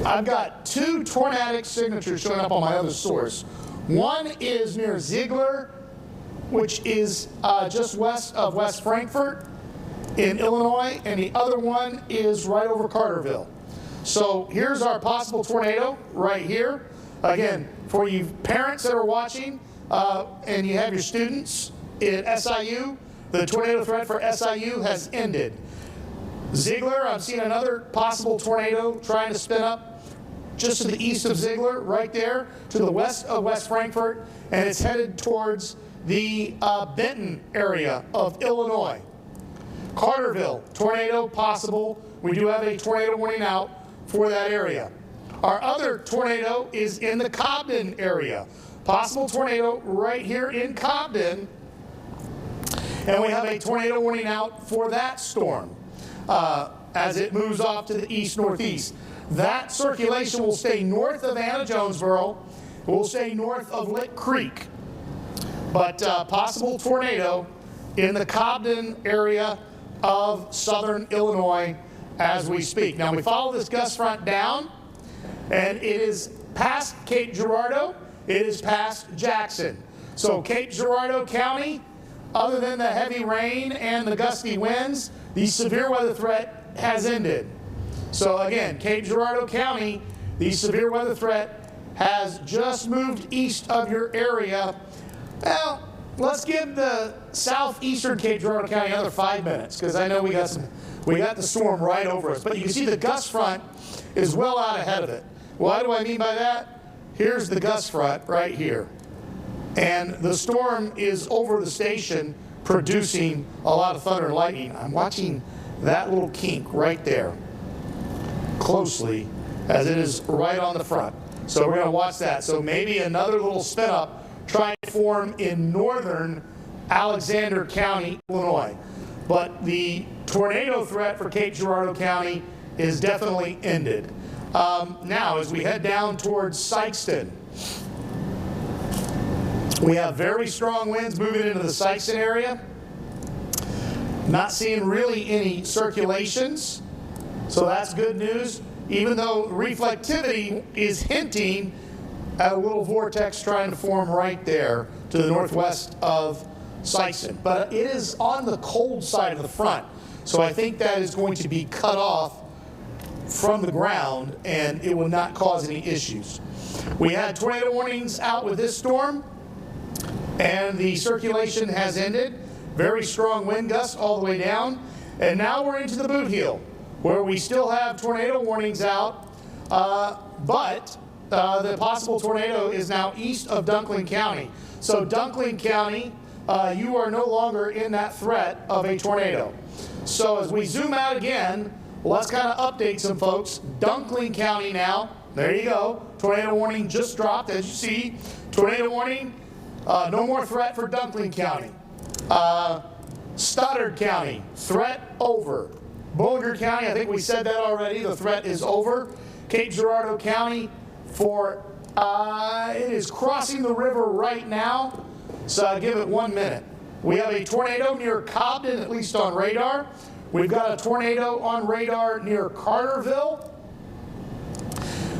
I've got two tornadic signatures showing up on my other source. One is near Ziegler, which is just west of West Frankfort in Illinois, and the other one is right over Carterville. So here's our possible tornado right here. Again, for you parents that are watching, and you have your students at SIU, the tornado threat for SIU has ended. Ziegler, I'm seeing another possible tornado trying to spin up just to the east of Ziegler, right there, to the west of West Frankfort, and it's headed towards the Benton area of Illinois. Carterville, tornado possible. We do have a tornado warning out for that area. Our other tornado is in the Cobden area. Possible tornado right here in Cobden, and we have a tornado warning out for that storm as it moves off to the east-northeast. That circulation will stay north of Anna Jonesboro, will stay north of Lick Creek, but possible tornado in the Cobden area of southern Illinois as we speak. Now we follow this gust front down, and it is past Cape Girardeau. It is past Jackson. So Cape Girardeau County, other than the heavy rain and the gusty winds, the severe weather threat has ended. So again, Cape Girardeau County, the severe weather threat has just moved east of your area. Well, let's give the southeastern Cape Girardeau County another 5 minutes, because I know we got the storm right over us. But you can see the gust front is well out ahead of it. What do I mean by that? Here's the gust front right here. And the storm is over the station producing a lot of thunder and lightning. I'm watching that little kink right there closely, as it is right on the front. So we're going to watch that. So maybe another little spin up trying to form in northern Alexander County, Illinois. But the tornado threat for Cape Girardeau County is definitely ended. Now, as we head down towards Sykeston, we have very strong winds moving into the Sykeston area. Not seeing really any circulations, so that's good news, even though reflectivity is hinting at a little vortex trying to form right there to the northwest of Sykeston. But it is on the cold side of the front, so I think that is going to be cut off from the ground, and it will not cause any issues. We had tornado warnings out with this storm, and the circulation has ended. Very strong wind gusts all the way down, and now we're into the boot heel, where we still have tornado warnings out, but the possible tornado is now east of Dunkling County. So Dunkling County, you are no longer in that threat of a tornado. So as we zoom out again, let's kind of update some folks. Dunkling County now, there you go. Tornado warning just dropped, as you see. Tornado warning, no more threat for Dunkling County. Stoddard County, threat over. Bullinger County, I think we said that already, the threat is over. Cape Girardeau County, it is crossing the river right now, so give it 1 minute. We have a tornado near Cobden, at least on radar. We've got a tornado on radar near Carterville.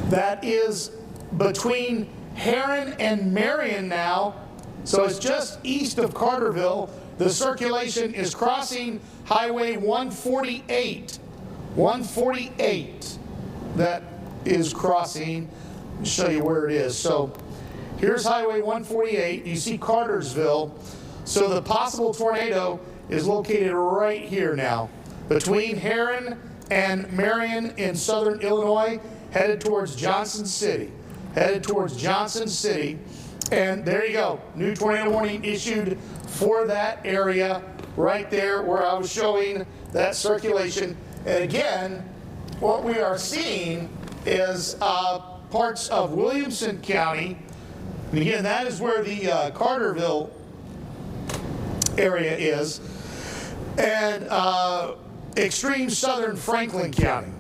That is between Heron and Marion now, so it's just east of Carterville. The circulation is crossing Highway 148 148 that is crossing. Let me show you where it is. So here's Highway 148. You see Cartersville. So the possible tornado is located right here now, between Heron and Marion in southern Illinois, headed towards Johnson City. Headed towards Johnson City. And there you go. New tornado warning issued for that area right there where I was showing that circulation. And again, what we are seeing is parts of Williamson County. And again, that is where the Carterville area is. And extreme southern Franklin County,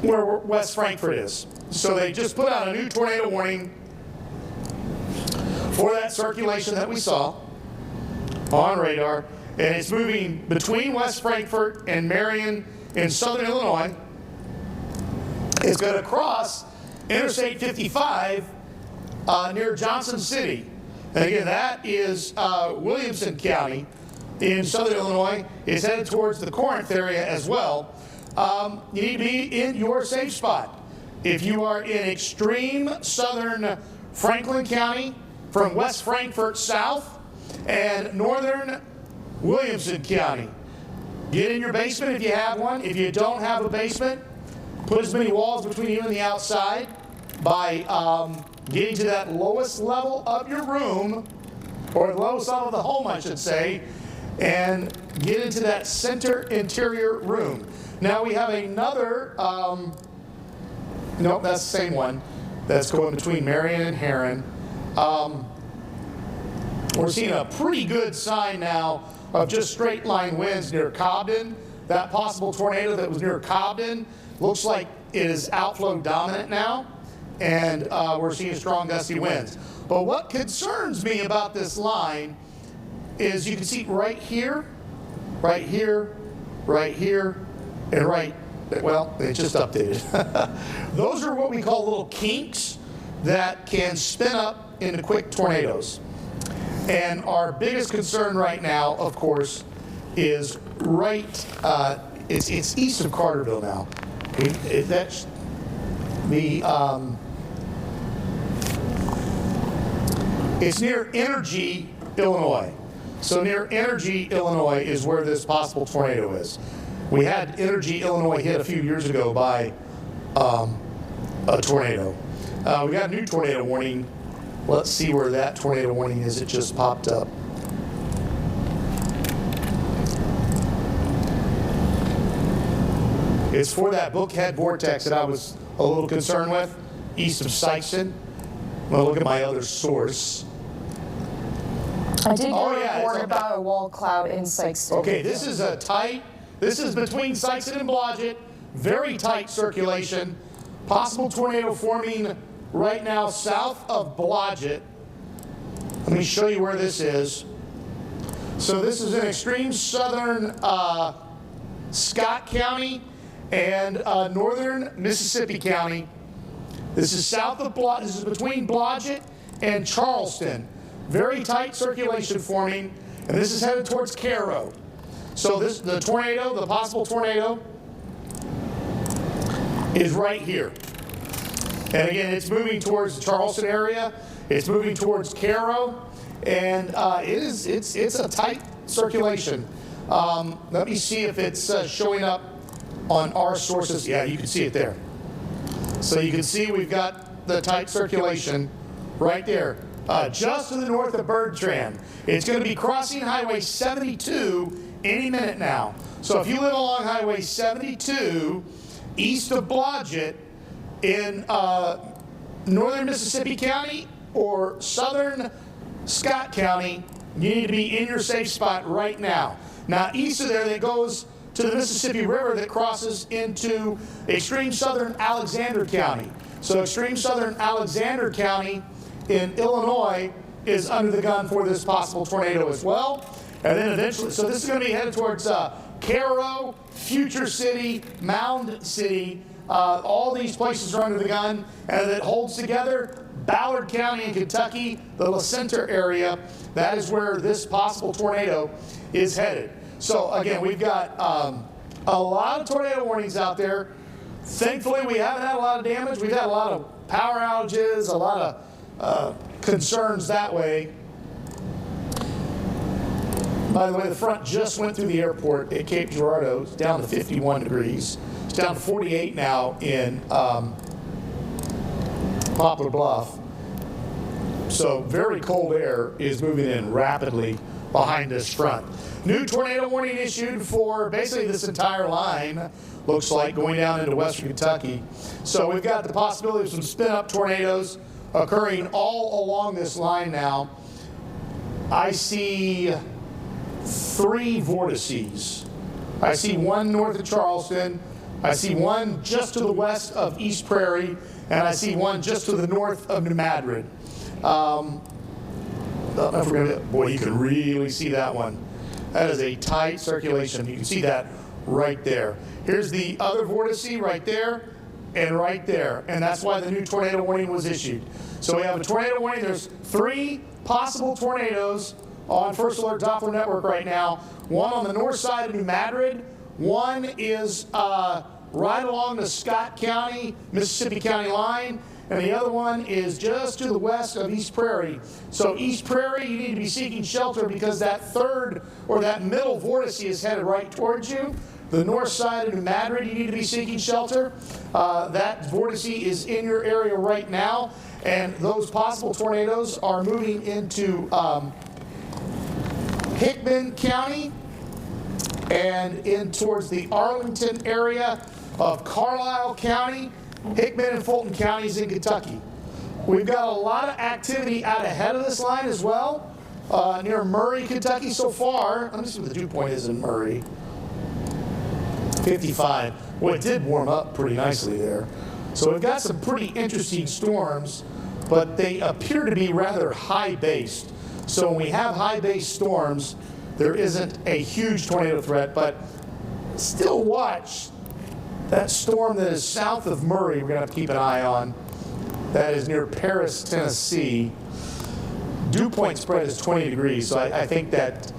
where West Frankfort is. So they just put out a new tornado warning for that circulation that we saw on radar, and it's moving between West Frankfort and Marion in southern Illinois. It's going to cross Interstate 55 near Johnson City. And again, that is Williamson County in southern Illinois. It's headed towards the Corinth area as well. You need to be in your safe spot. If you are in extreme southern Franklin County, from West Frankfort south, and northern Williamson County, get in your basement if you have one. If you don't have a basement, put as many walls between you and the outside by getting to that lowest level of your room, or the lowest level of the home, I should say, and get into that center interior room. Now we have another, nope, that's the same one that's going between Marion and Heron. We're seeing a pretty good sign now of just straight line winds near Cobden. That possible tornado that was near Cobden looks like it is outflow dominant now, and we're seeing strong gusty winds. But what concerns me about this line is you can see right here, right here, right here, and right, well, it just updated. Those are what we call little kinks that can spin up into quick tornadoes. And our biggest concern right now, of course, is right, it's east of Carterville now. That's the, it's near Energy, Illinois. So near Energy, Illinois is where this possible tornado is. We had Energy, Illinois hit a few years ago by a tornado. We got a new tornado warning. Let's see where that tornado warning is. It just popped up. It's for that Bookhead vortex that I was a little concerned with, east of Sikeston. I'm going to look at my other source. I did get a report about a wall cloud in Sikeston. Okay, this is a tight, this is between Sikeston and Blodgett, very tight circulation. Possible tornado forming right now south of Blodgett. Let me show you where this is. So this is in extreme southern Scott County and northern Mississippi County. This is south of Blodgett. This is between Blodgett and Charleston. Very tight circulation forming, and this is headed towards Cairo. So this, the tornado, the possible tornado, is right here. And again, it's moving towards the Charleston area. It's moving towards Cairo, and it's a tight circulation. Let me see if it's showing up on our sources. Yeah, you can see it there. So you can see we've got the tight circulation right there, just to the north of Bertrand. It's going to be crossing Highway 72 any minute now. So if you live along Highway 72 east of Blodgett in northern Mississippi County or southern Scott County, you need to be in your safe spot right now. Now east of there, that goes to the Mississippi River that crosses into extreme southern Alexander County. So extreme southern Alexander County in Illinois is under the gun for this possible tornado as well. And then eventually, so this is going to be headed towards Cairo, Future City, Mound City. All these places are under the gun, and it holds together Ballard County in Kentucky, the La Center area. That is where this possible tornado is headed. So again, we've got A lot of tornado warnings out there. Thankfully, we haven't had a lot of damage. We've had a lot of power outages, a lot of concerns that way. By the way, the front just went through the airport at Cape Girardeau. It's down to 51 degrees. It's down to 48 now in Poplar Bluff. So very cold air is moving in rapidly behind this front. New tornado warning issued for basically this entire line, looks like, going down into western Kentucky. So we've got the possibility of some spin-up tornadoes occurring all along this line now. I see 3 vortices. I see one north of Charleston, I see one just to the west of East Prairie, and I see one just to the north of New Madrid. Boy, you can really see that one. That is a tight circulation. You can see that right there. Here's the other vortice right there and right there. And that's why the new tornado warning was issued. So we have a tornado warning. There's 3 possible tornadoes on First Alert Doppler Network right now. One on the north side of New Madrid. One is right along the Scott County, Mississippi County line. And the other one is just to the west of East Prairie. So East Prairie, you need to be seeking shelter because that third or that middle vortice is headed right towards you. The north side of New Madrid, you need to be seeking shelter. That vortice is in your area right now. And those possible tornadoes are moving into Hickman County and in towards the Arlington area of Carlisle County. Hickman and Fulton counties in Kentucky. We've got a lot of activity out ahead of this line as well, near Murray, Kentucky so far. Let me see what the dew point is in Murray. 55. Well, it did warm up pretty nicely there. So we've got some pretty interesting storms, but they appear to be rather high-based. So when we have high-based storms, there isn't a huge tornado threat, but still watch that storm that is south of Murray. We're going to have to keep an eye on. That is near Paris, Tennessee. Dew point spread is 20 degrees, so I think that's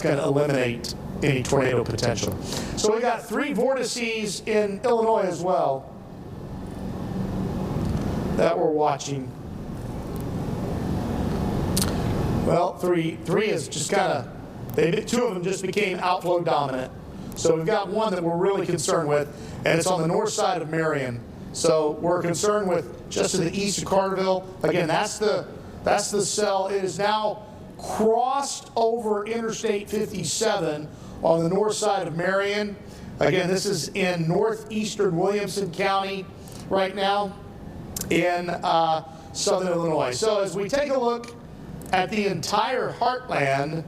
going to eliminate any tornado potential. So we got 3 vortices in Illinois as well that we're watching. Well, three is just kind of, 2 of them just became outflow dominant. So we've got one that we're really concerned with, and it's on the north side of Marion. So we're concerned with just to the east of Carterville. Again, that's the cell. It is now crossed over Interstate 57 on the north side of Marion. Again, this is in northeastern Williamson County right now in southern Illinois. So as we take a look at the entire Heartland,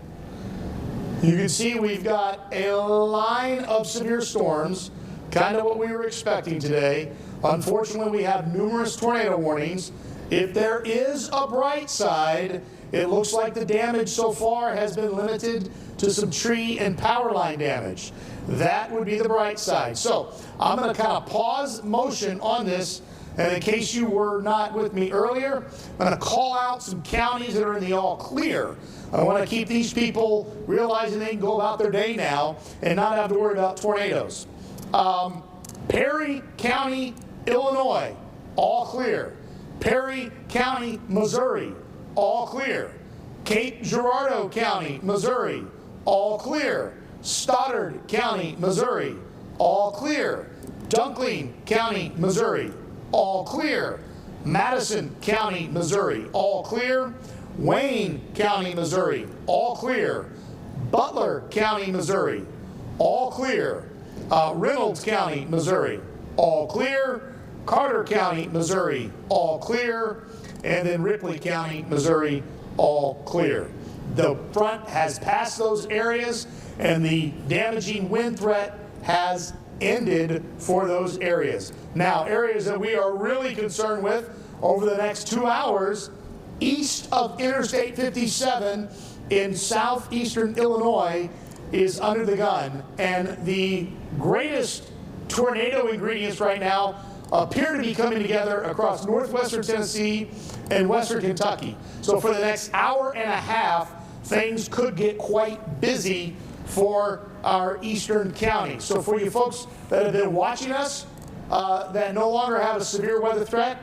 you can see we've got a line of severe storms, kind of what we were expecting today. Unfortunately, we have numerous tornado warnings. If there is a bright side, it looks like the damage so far has been limited to some tree and power line damage. That would be the bright side. So I'm going to kind of pause motion on this, and in case you were not with me earlier, I'm going to call out some counties that are in the all clear. I want to keep these people realizing they can go about their day now and not have to worry about tornadoes. Perry County, Illinois, all clear. Perry County, Missouri, all clear. Cape Girardeau County, Missouri, all clear. Stoddard County, Missouri, all clear. Dunkling County, Missouri, all clear. Madison County, Missouri, all clear. Wayne County, Missouri, all clear. Butler County, Missouri, all clear. Reynolds County, Missouri, all clear. Carter County, Missouri, all clear. And then Ripley County, Missouri, all clear. The front has passed those areas, and the damaging wind threat has ended for those areas. Now, areas that we are really concerned with over the next 2 hours, east of Interstate 57 in southeastern Illinois is under the gun. And the greatest tornado ingredients right now appear to be coming together across northwestern Tennessee and western Kentucky. So for the next hour and a half, things could get quite busy for our eastern county. So for you folks that have been watching us that no longer have a severe weather threat,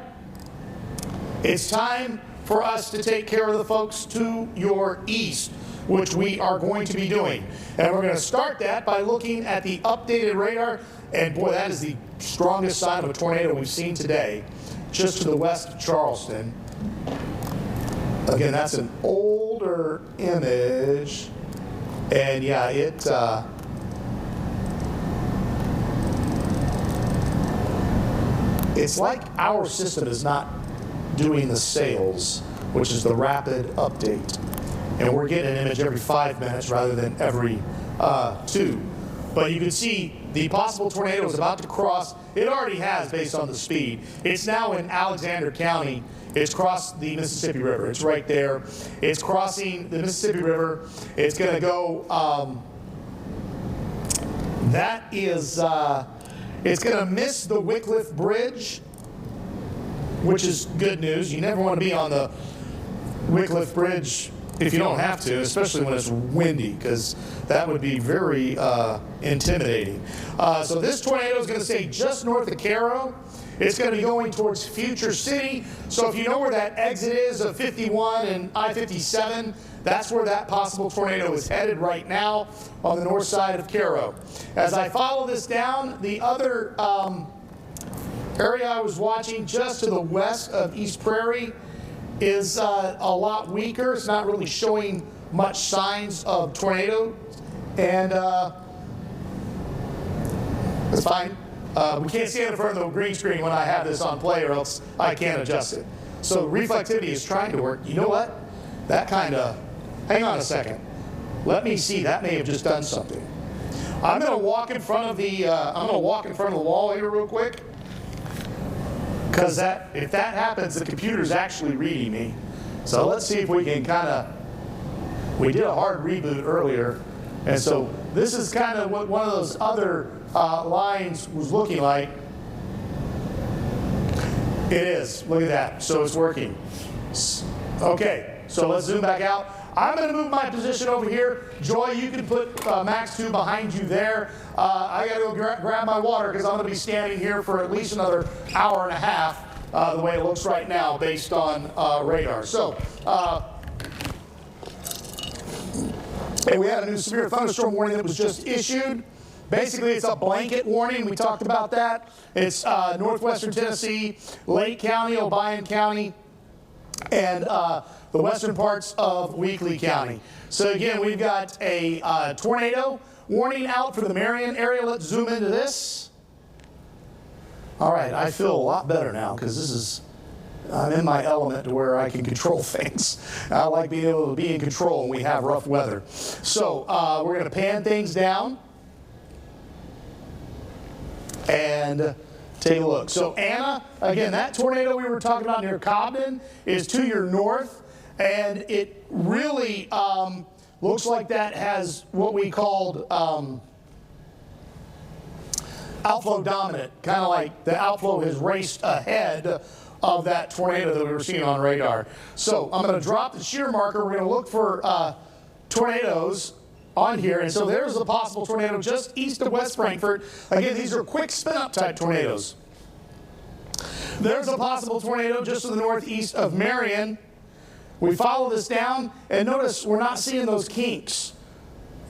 it's time for us to take care of the folks to your east, which we are going to be doing. And we're going to start that by looking at the updated radar. And boy, that is the strongest sign of a tornado we've seen today, just to the west of Charleston. Again, that's an older image. And yeah, it's like our system is not doing the sales, which is the rapid update. And we're getting an image every 5 minutes rather than every 2. But you can see the possible tornado is about to cross. It already has based on the speed. It's now in Alexander County. It's crossed the Mississippi River. It's right there. It's crossing the Mississippi River. It's going to go, it's going to miss the Wycliffe Bridge, which is good news. You never want to be on the Wycliffe Bridge if you don't have to, especially when it's windy, because that would be very intimidating. So this tornado is going to stay just north of Cairo. It's going to be going towards Future City. So if you know where that exit is of 51 and I-57, that's where that possible tornado is headed right now on the north side of Cairo. As I follow this down, the other area I was watching just to the west of East Prairie is a lot weaker. It's not really showing much signs of tornado, and it's fine. We can't stand in front of the green screen when I have this on play, or else I can't adjust it. So reflectivity is trying to work. You know what? That kind of, hang on a second. Let me see, that may have just done something. I'm going to walk in front of the, wall here real quick. Because if that happens, the computer's actually reading me. So let's see if we can we did a hard reboot earlier. And so this is kind of what one of those other lines was looking like. It is, look at that, so it's working. Okay, so let's zoom back out. I'm going to move my position over here. Joy, you can put Max 2 behind you there. I got to go grab my water because I'm going to be standing here for at least another hour and a half, the way it looks right now based on radar. So, hey, we had a new severe thunderstorm warning that was just issued. Basically, it's a blanket warning. We talked about that. It's northwestern Tennessee, Lake County, Obion County, and the western parts of Weakley County. So again, we've got a tornado warning out for the Marion area. Let's zoom into this. All right, I feel a lot better now because I'm in my element to where I can control things. I like being able to be in control when we have rough weather. So we're going to pan things down and take a look. So Anna, again, that tornado we were talking about near Cobden is to your north, and it really looks like that has what we called outflow dominant, kind of like the outflow has raced ahead of that tornado that we were seeing on radar. So I'm going to drop the shear marker. We're going to look for tornadoes on here, and so there's a possible tornado just east of West Frankfort. Again, these are quick spin-up type tornadoes. There's a possible tornado just to the northeast of Marion. We follow this down, and notice we're not seeing those kinks.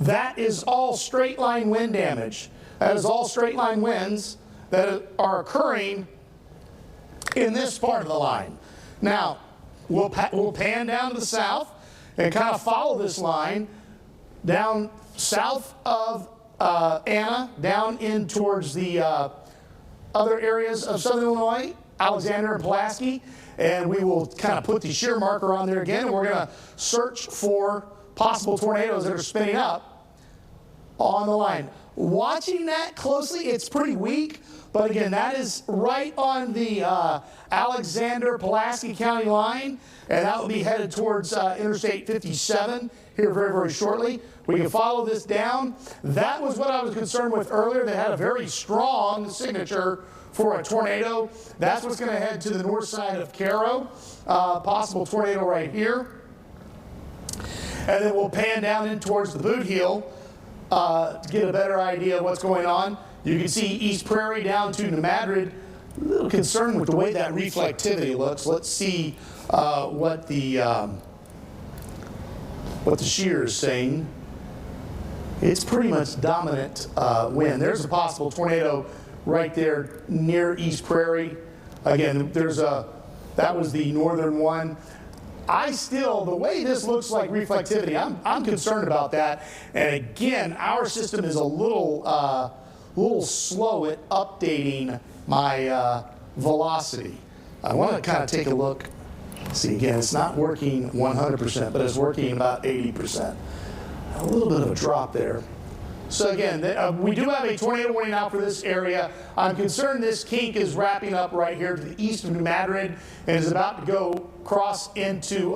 That is all straight line wind damage. That is all straight line winds that are occurring in this part of the line. Now, we'll pan down to the south and kind of follow this line down south of Anna, down in towards the other areas of southern Illinois, Alexander and Pulaski, and we will kind of put the shear marker on there again, and we're going to search for possible tornadoes that are spinning up on the line. Watching that closely, it's pretty weak, but again, that is right on the Alexander-Pulaski County line, and that will be headed towards Interstate 57 here very, very shortly. We can follow this down. That was what I was concerned with earlier. That had a very strong signature for a tornado. That's what's going to head to the north side of Cairo. Possible tornado right here. And then we'll pan down in towards the boot heel. to get a better idea of what's going on. You can see East Prairie down to New Madrid. A little concerned with the way that reflectivity looks. Let's see what the shear is saying. It's pretty much dominant wind. There's a possible tornado right there near East Prairie. Again, that was the northern one. The way this looks like reflectivity, I'm concerned about that. And again, our system is a little slow at updating my velocity. I want to kind of take a look. See, again, it's not working 100%, but it's working about 80%. A little bit of a drop there. So again, we do have a tornado warning out for this area. I'm concerned this kink is wrapping up right here to the east of New Madrid and is about to go cross into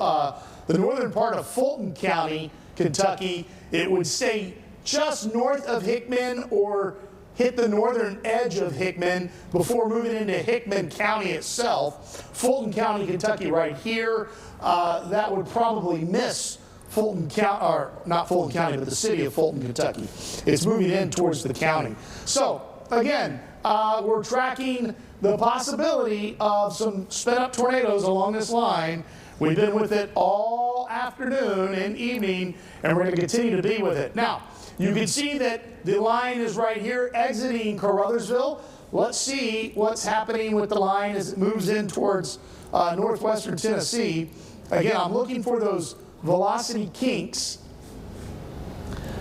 the northern part of Fulton County, Kentucky. It would stay just north of Hickman or hit the northern edge of Hickman before moving into Hickman County itself. Fulton County, Kentucky right here. That would probably miss Fulton County, or not Fulton County, but the city of Fulton, Kentucky. It's moving in towards the county. So again, we're tracking the possibility of some spin-up tornadoes along this line. We've been with it all afternoon and evening, and we're going to continue to be with it. Now, you can see that the line is right here exiting Caruthersville. Let's see what's happening with the line as it moves in towards northwestern Tennessee. Again, I'm looking for those velocity kinks,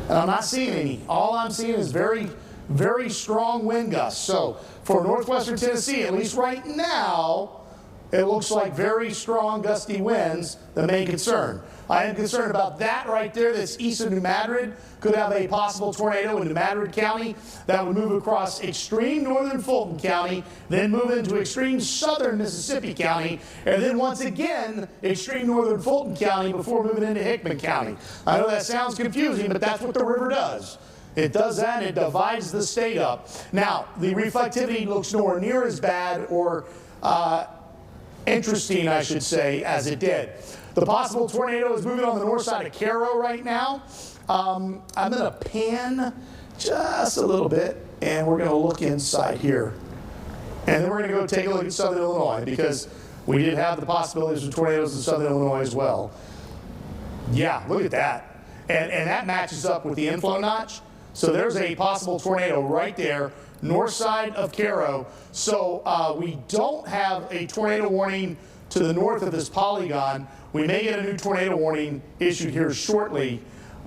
and I'm not seeing any. All I'm seeing is very, very strong wind gusts. So for northwestern Tennessee, at least right now, it looks like very strong gusty winds, the main concern. I am concerned about that right there that's east of New Madrid. Could have a possible tornado in New Madrid County that would move across extreme northern Fulton County, then move into extreme southern Mississippi County, and then once again extreme northern Fulton County before moving into Hickman County. I know that sounds confusing, but that's what the river does. It does that, and it divides the state up. Now, the reflectivity looks nowhere near as bad or interesting, I should say, as it did. The possible tornado is moving on the north side of Cairo right now. I'm going to pan just a little bit, and we're going to look inside here. And then we're going to go take a look at southern Illinois, because we did have the possibilities of tornadoes in southern Illinois as well. Yeah, look at that. And that matches up with the inflow notch. So there's a possible tornado right there, north side of Cairo. So we don't have a tornado warning to the north of this polygon. We may get a new tornado warning issued here shortly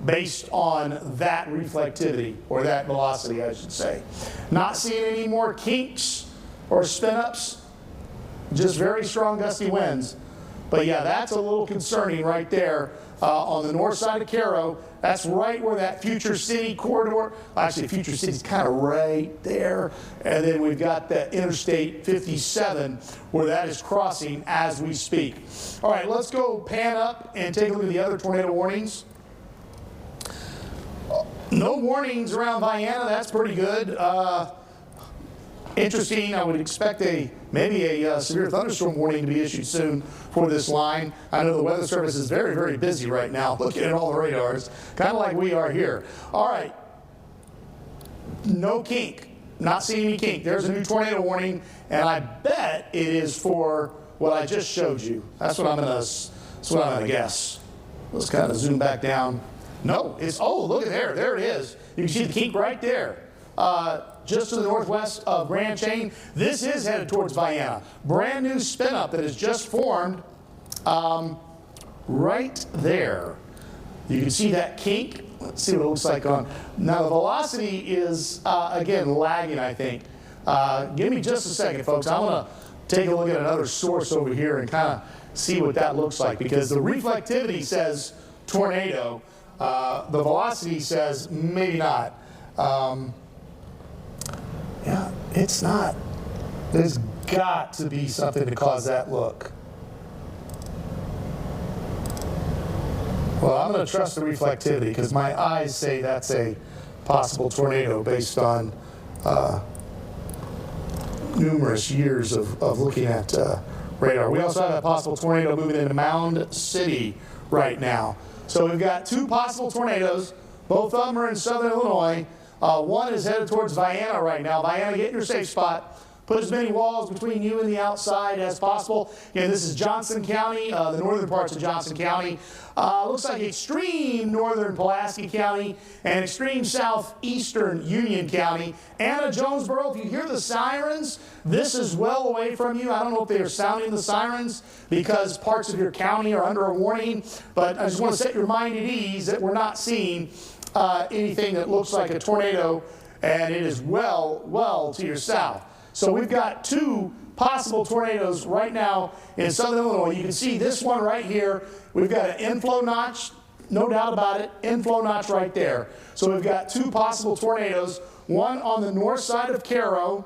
based on that reflectivity, or that velocity, I should say. Not seeing any more kinks or spin-ups, just very strong gusty winds. But yeah, that's a little concerning right there on the north side of Cairo. That's right where that Future City corridor, actually Future City's kind of right there. And then we've got that Interstate 57 where that is crossing as we speak. All right, let's go pan up and take a look at the other tornado warnings. No warnings around Vienna, that's pretty good. Interesting, I would expect maybe a severe thunderstorm warning to be issued soon for this line. I know the Weather Service is very, very busy right now looking at all the radars, kind of like we are here. All right, no kink, not seeing any kink. There's a new tornado warning, and I bet it is for what I just showed you. That's what I'm gonna guess. Let's kind of zoom back down. No, oh, look at there it is. You can see the kink right there. Just to the northwest of Grand Chain. This is headed towards Vienna. Brand new spin up that has just formed right there. You can see that kink. Let's see what it looks like on. Now the velocity is, again, lagging, I think. Give me just a second, folks. I'm going to take a look at another source over here and kind of see what that looks like, because the reflectivity says tornado. The velocity says maybe not. Yeah, it's not. There's got to be something to cause that look. Well, I'm going to trust the reflectivity because my eyes say that's a possible tornado based on numerous years of looking at radar. We also have a possible tornado moving into Mound City right now. So we've got two possible tornadoes Both of them are in southern Illinois. One is headed towards Vienna right now. Vienna, get in your safe spot. Put as many walls between you and the outside as possible. Again, this is Johnson County, the northern parts of Johnson County. Looks like extreme northern Pulaski County and extreme southeastern Union County. Anna, Jonesboro, if you hear the sirens, this is well away from you. I don't know if they are sounding the sirens because parts of your county are under a warning, but I just want to set your mind at ease that we're not seeing anything that looks like a tornado, and it is well to your south. So we've got two possible tornadoes right now in southern Illinois. You can see this one right here. We've got an inflow notch, no doubt about it, inflow notch right there. So we've got two possible tornadoes, one on the north side of Cairo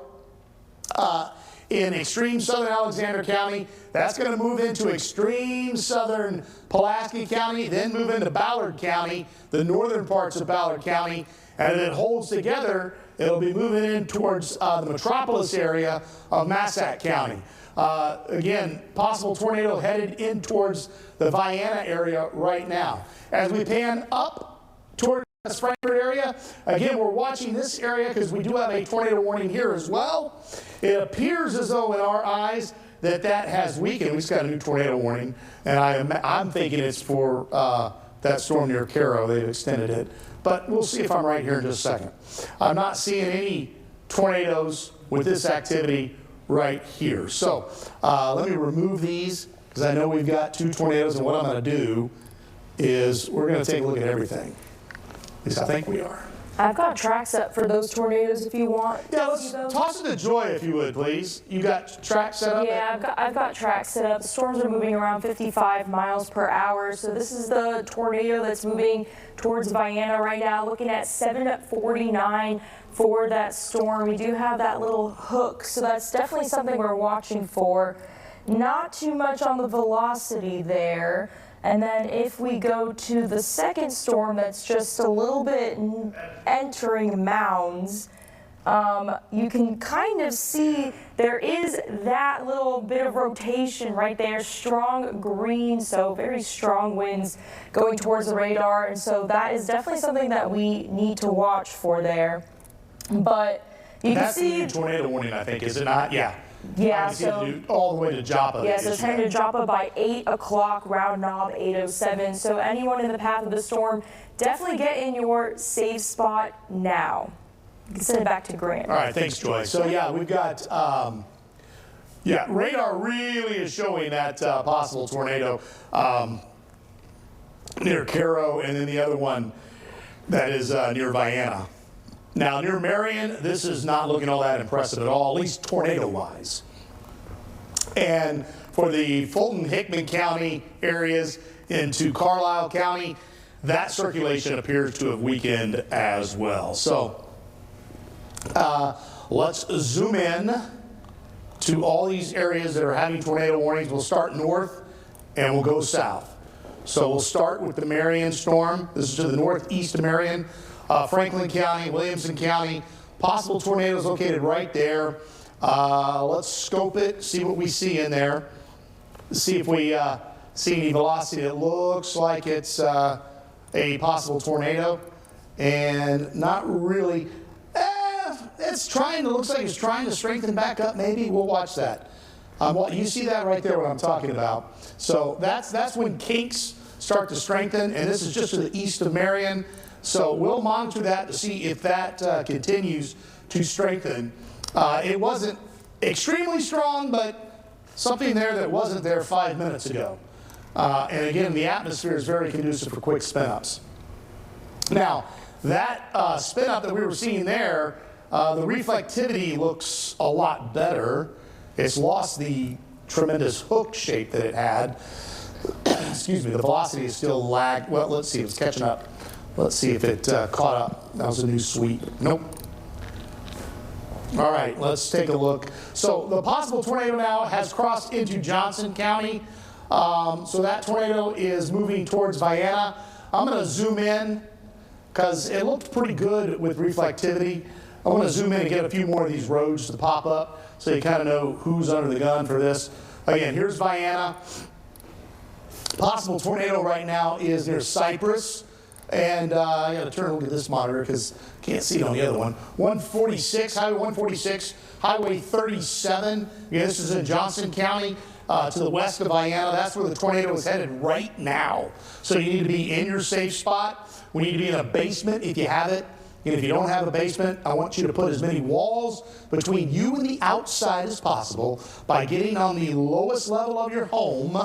in extreme southern Alexander County. That's going to move into extreme southern Pulaski County, then move into Ballard County, the northern parts of Ballard County, and if it holds together, it'll be moving in towards the metropolis area of Massac County. Again, possible tornado headed in towards the Vienna area right now. As we pan up toward the Frankfurt area, again, we're watching this area because we do have a tornado warning here as well. It appears as though in our eyes that has weakened. We just got a new tornado warning, and I'm thinking it's for that storm near Cairo. They've extended it. But we'll see if I'm right here in just a second. I'm not seeing any tornadoes with this activity right here. So let me remove these because I know we've got two tornadoes, and what I'm going to do is we're going to take a look at everything. At least I think we are. I've got tracks up for those tornadoes if you want. Yeah, let's toss it to Joy if you would, please. You got tracks set up? Yeah, I've got tracks set up. The storms are moving around 55 miles per hour. So this is the tornado that's moving towards Vienna right now, looking at 749 for that storm. We do have that little hook, so that's definitely something we're watching for. Not too much on the velocity there. And then if we go to the second storm that's just a little bit entering mounds, you can kind of see there is that little bit of rotation right there, strong green, so very strong winds going towards the radar. And so that is definitely something that we need to watch for there. But you can see— That's the new tornado warning, I think, is it not? Yeah. Yeah, so all the way to Joppa. Yeah, so it's headed to Joppa by 8 o'clock, round knob 8:07. So anyone in the path of the storm, definitely get in your safe spot now. You can send it back to Grant. All right, thanks, Joy. So yeah, we've got, radar really is showing that possible tornado near Cairo, and then the other one that is near Vienna. Now, near Marion, this is not looking all that impressive at all, at least tornado-wise. And for the Fulton-Hickman County areas into Carlisle County, that circulation appears to have weakened as well. So let's zoom in to all these areas that are having tornado warnings. We'll start north and we'll go south. So we'll start with the Marion storm. This is to the northeast of Marion. Franklin County, Williamson County, possible tornadoes located right there. Let's scope it, see what we see in there. See if we see any velocity. It looks like it's a possible tornado, and not really. Looks like it's trying to strengthen back up. Maybe we'll watch that. You see that right there, what I'm talking about. So that's when kinks start to strengthen, and this is just to the east of Marion. So we'll monitor that to see if that continues to strengthen. It wasn't extremely strong, but something there that wasn't there 5 minutes ago. And again, the atmosphere is very conducive for quick spin-ups. Now, that spin-up that we were seeing there, the reflectivity looks a lot better. It's lost the tremendous hook shape that it had. Excuse me, the velocity is still lagged. Well, let's see if it's catching up. Let's see if it caught up. That was a new sweep. Nope. All right, let's take a look. So the possible tornado now has crossed into Johnson County. So that tornado is moving towards Vienna. I'm going to zoom in because it looked pretty good with reflectivity. I want to zoom in and get a few more of these roads to pop up so you kind of know who's under the gun for this. Again, here's Vienna. Possible tornado right now is near Cypress And I got to turn and look at this monitor because can't see it on the other one. 146, Highway 146, Highway 37. Yeah, this is in Johnson County to the west of Vienna. That's where the tornado is headed right now. So you need to be in your safe spot. We need to be in a basement if you have it. And if you don't have a basement, I want you to put as many walls between you and the outside as possible by getting on the lowest level of your home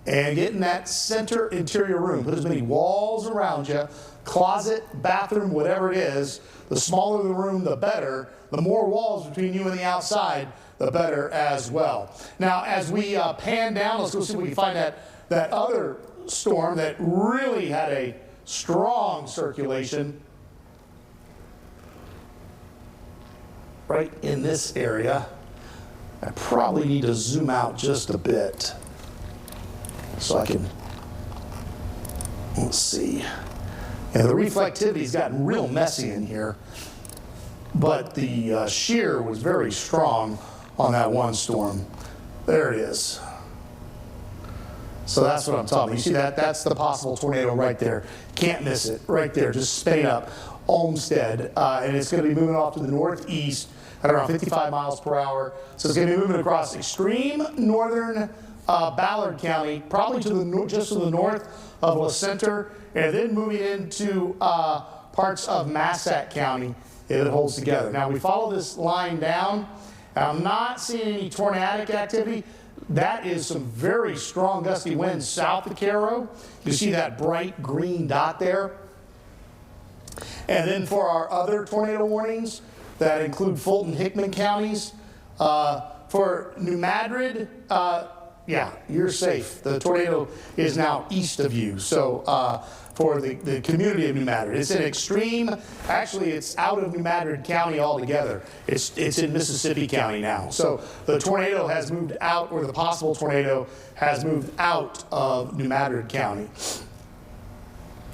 and get in that center interior room. Put as many walls around you, closet, bathroom, whatever it is. The smaller the room, the better. The more walls between you and the outside, the better as well. Now, as we pan down, let's go see if we can find that other storm that really had a strong circulation right in this area. I probably need to zoom out just a bit so I can, let's see. And the reflectivity's gotten real messy in here, but the shear was very strong on that one storm. There it is. So that's what I'm talking about. You see that? That's the possible tornado right there. Can't miss it. Right there, just spinning up Olmsted. And it's going to be moving off to the northeast at around 55 miles per hour. So it's going to be moving across extreme northern Ballard County, probably to the just to the north of La Center, and then moving into parts of Massac County if it holds together. Now we follow this line down. I'm not seeing any tornadic activity. That is some very strong gusty winds south of Cairo. You see that bright green dot there. And then for our other tornado warnings that include Fulton, Hickman counties, for New Madrid, yeah, you're safe. The tornado is now east of you. So for the community of New Madrid, it's an extreme, actually it's out of New Madrid County altogether. It's in Mississippi County now. So the tornado has moved out, or the possible tornado has moved out of New Madrid County.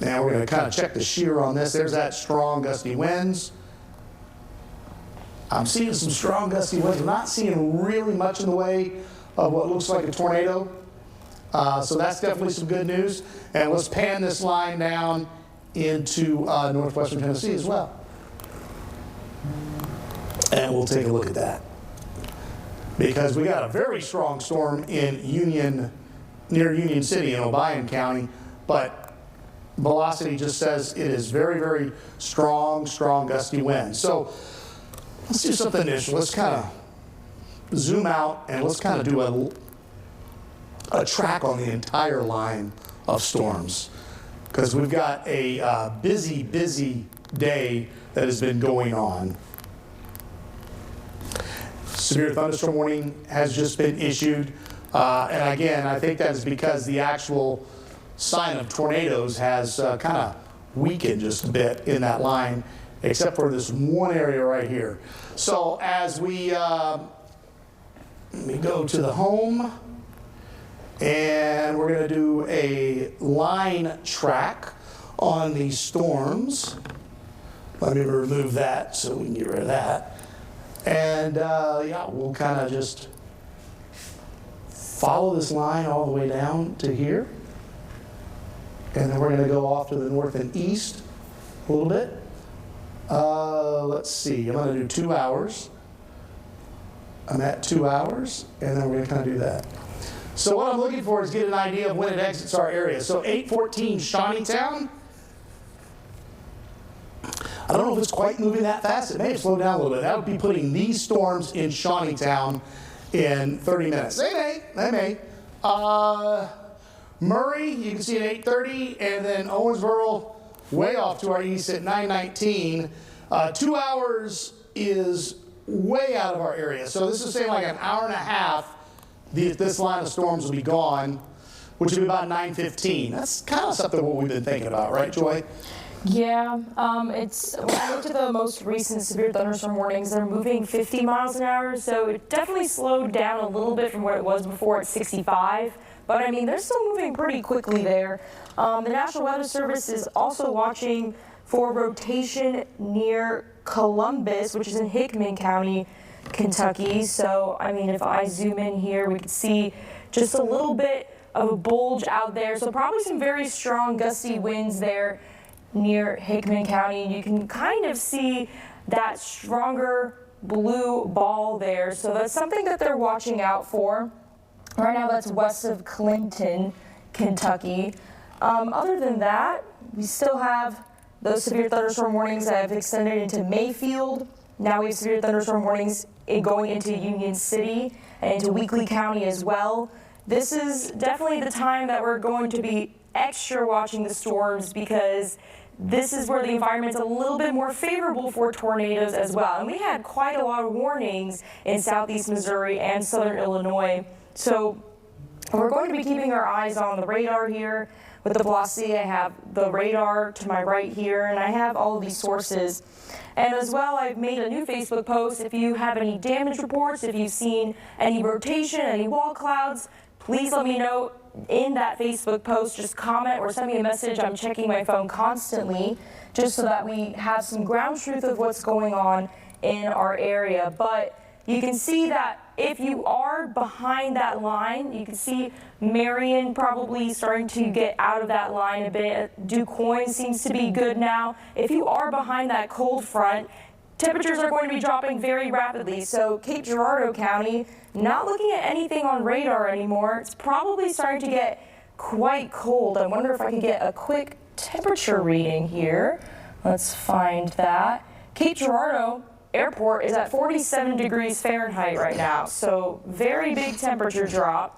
Now we're going to kind of check the shear on this. There's that strong gusty winds. I'm seeing some strong gusty winds. I'm not seeing really much in the way of what looks like a tornado. So that's definitely some good news. And let's pan this line down into northwestern Tennessee as well. And we'll take a look at that. Because we got a very strong storm in near Union City in Obion County, but velocity just says it is very, very strong gusty winds. So let's do something initial. Let's kind of zoom out and let's kind of do a track on the entire line of storms, because we've got a busy day that has been going on. Severe thunderstorm warning has just been issued, and again, I think that is because the actual sign of tornadoes has kind of weakened just a bit in that line, except for this one area right here. So as we go to the home, and we're going to do a line track on these storms. Let me remove that so we can get rid of that. And yeah, we'll kind of just follow this line all the way down to here. And then we're going to go off to the north and east a little bit. Let's see, I'm going to do 2 hours. I'm at 2 hours, and then we're going to kind of do that. So what I'm looking for is get an idea of when it exits our area. So 814 Shawneetown. I don't know if it's quite moving that fast. It may have slowed down a little bit. That would be putting these storms in Shawneetown in 30 minutes. They may. Murray, you can see at 8:30, and then Owensboro way off to our east at 9:19. 2 hours is way out of our area. So this is saying like an hour and a half, this line of storms will be gone, which will be about 9:15. That's kind of something what we've been thinking about, right, Joy? Yeah, it's, when I looked at the most recent severe thunderstorm warnings, they're moving 50 miles an hour, so it definitely slowed down a little bit from where it was before at 65. But I mean, they're still moving pretty quickly there. The National Weather Service is also watching for rotation near Columbus, which is in Hickman County, Kentucky. So, I mean, if I zoom in here, we can see just a little bit of a bulge out there. So probably some very strong gusty winds there near Hickman County. You can kind of see that stronger blue ball there. So that's something that they're watching out for. Right now that's west of Clinton, Kentucky. Other than that, we still have those severe thunderstorm warnings that have extended into Mayfield. Now we have severe thunderstorm warnings going into Union City and into Weakley County as well. This is definitely the time that we're going to be extra watching the storms, because this is where the environment's a little bit more favorable for tornadoes as well. And we had quite a lot of warnings in southeast Missouri and southern Illinois. So we're going to be keeping our eyes on the radar here. With the velocity, I have the radar to my right here, and I have all of these sources. And as well, I've made a new Facebook post. If you have any damage reports, if you've seen any rotation, any wall clouds, please let me know in that Facebook post. Just comment or send me a message. I'm checking my phone constantly just so that we have some ground truth of what's going on in our area. But you can see that if you are behind that line, you can see Marion probably starting to get out of that line a bit. DuQuoin seems to be good now. If you are behind that cold front, temperatures are going to be dropping very rapidly. So Cape Girardeau County, not looking at anything on radar anymore. It's probably starting to get quite cold. I wonder if I can get a quick temperature reading here. Let's find that. Cape Girardeau Airport is at 47 degrees Fahrenheit right now. So very big temperature drop.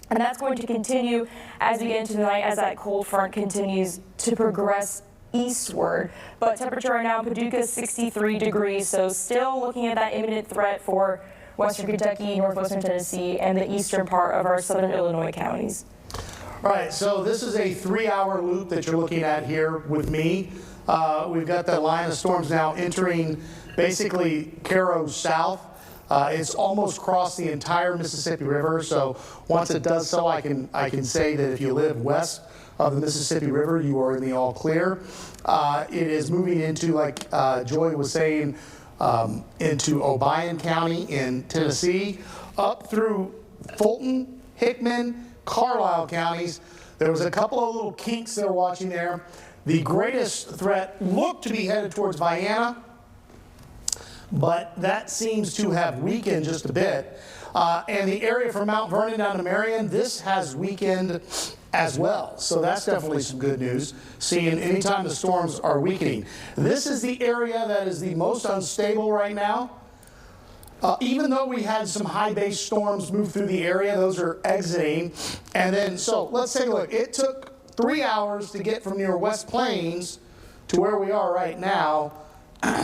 And that's going to continue as we get into the night, as that cold front continues to progress eastward. But temperature right now in Paducah is 63 degrees, so still looking at that imminent threat for western Kentucky, northwestern Tennessee, and the eastern part of our southern Illinois counties. All right, so this is a 3-hour loop that you're looking at here with me. We've got that line of storms now entering basically Cairo south. It's almost crossed the entire Mississippi River, so once it does so, I can say that if you live west of the Mississippi River, you are in the all clear. It is moving into, like Joy was saying, into Obion County in Tennessee, up through Fulton, Hickman, Carlisle counties. There was a couple of little kinks they were watching there. The greatest threat looked to be headed towards Vienna, but that seems to have weakened just a bit. And the area from Mount Vernon down to Marion, this has weakened as well. So that's definitely some good news, seeing anytime the storms are weakening. This is the area that is the most unstable right now. Even though we had some high base storms move through the area, those are exiting. And then, so let's take a look. It took 3 hours to get from near West Plains to where we are right now.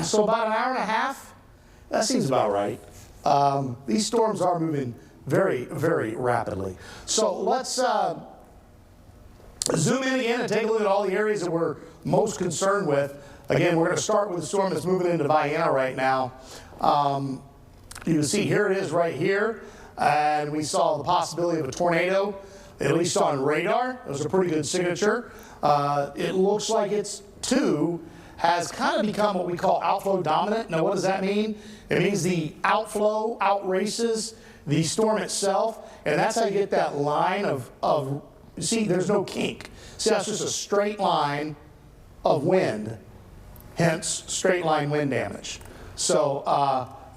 So about an hour and a half, that seems about right. These storms are moving very, very rapidly. So let's zoom in again and take a look at all the areas that we're most concerned with. Again, we're going to start with the storm that's moving into Vienna right now. You can see here it is right here, and we saw the possibility of a tornado, at least on radar. It was a pretty good signature. It looks like it's 2 has kind of become what we call outflow dominant. Now, what does that mean? It means the outflow outraces the storm itself, and that's how you get that line of see, there's no kink. See, that's just a straight line of wind, hence straight line wind damage. So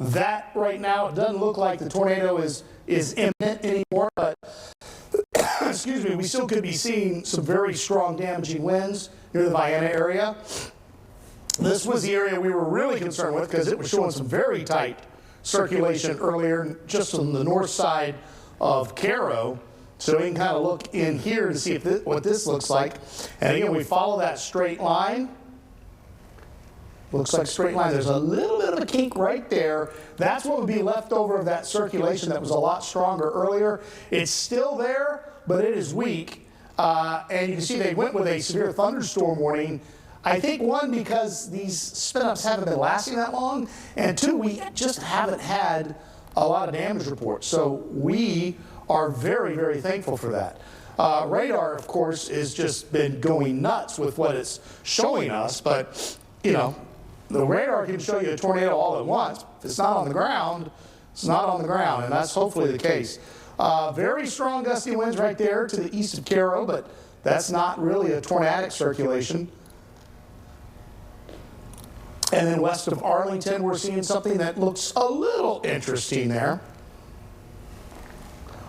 that right now, it doesn't look like the tornado is imminent anymore, but excuse me, we still could be seeing some very strong damaging winds near the Vienna area. This was the area we were really concerned with because it was showing some very tight circulation earlier just on the north side of Cairo. So we can kind of look in here to see if what this looks like. And again, we follow that straight line. Looks like a straight line. There's a little bit of a kink right there. That's what would be left over of that circulation that was a lot stronger earlier. It's still there, but it is weak. And you can see they went with a severe thunderstorm warning. I think, 1, because these spin-ups haven't been lasting that long, and 2, we just haven't had a lot of damage reports. So we are very, very thankful for that. Radar, of course, has just been going nuts with what it's showing us, but, you know, the radar can show you a tornado all at once. If it's not on the ground, it's not on the ground, and that's hopefully the case. Very strong gusty winds right there to the east of Cairo, but that's not really a tornadic circulation. And then west of Arlington, we're seeing something that looks a little interesting there.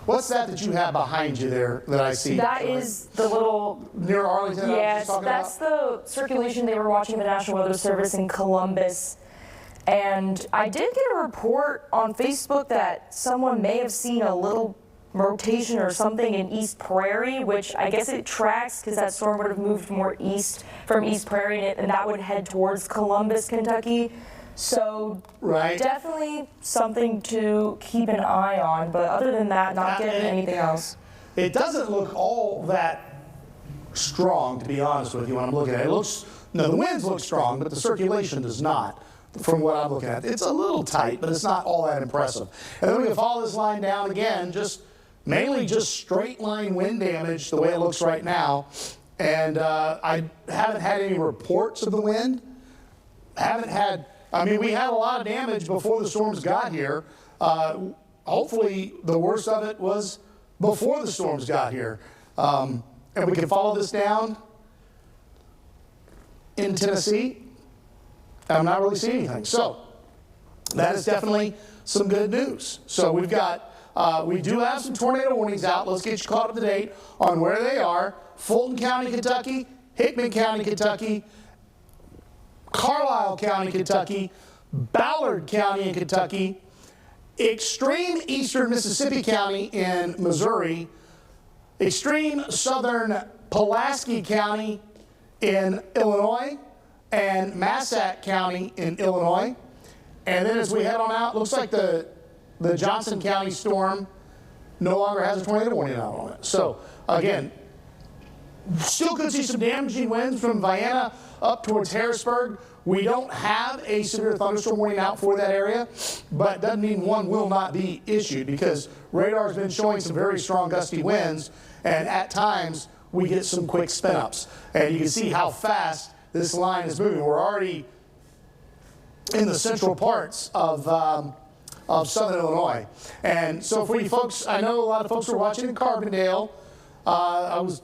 What's that you have behind you there that I see? That is the little... Near Arlington? Yes, that's the circulation they were watching the National Weather Service in Columbus. And I did get a report on Facebook that someone may have seen a little rotation or something in East Prairie, which I guess it tracks because that storm would have moved more east from East Prairie, and that would head towards Columbus, Kentucky. So definitely something to keep an eye on, but other than that, not getting anything else. It doesn't look all that strong, to be honest with you, when I'm looking at it. It looks, no, the winds look strong, but the circulation does not, from what I'm looking at. It's a little tight, but it's not all that impressive. And then we can follow this line down again, mainly just straight line wind damage, the way it looks right now. And I haven't had any reports of the wind. We had a lot of damage before the storms got here. Hopefully, the worst of it was before the storms got here. And we can follow this down in Tennessee. I'm not really seeing anything. So that is definitely some good news. So we do have some tornado warnings out. Let's get you caught up to date on where they are. Fulton County, Kentucky, Hickman County, Kentucky, Carlisle County, Kentucky, Ballard County in Kentucky, extreme eastern Mississippi County in Missouri, extreme southern Pulaski County in Illinois, and Massac County in Illinois. And then as we head on out, looks like the Johnson County storm no longer has a tornado warning out on it. So again, still could see some damaging winds from Vienna up towards Harrisburg. We don't have a severe thunderstorm warning out for that area, but doesn't mean one will not be issued, because radar has been showing some very strong gusty winds, and at times we get some quick spin-ups. And you can see how fast this line is moving. We're already in the central parts of southern Illinois. And so for you folks, I know a lot of folks are watching in Carbondale. I was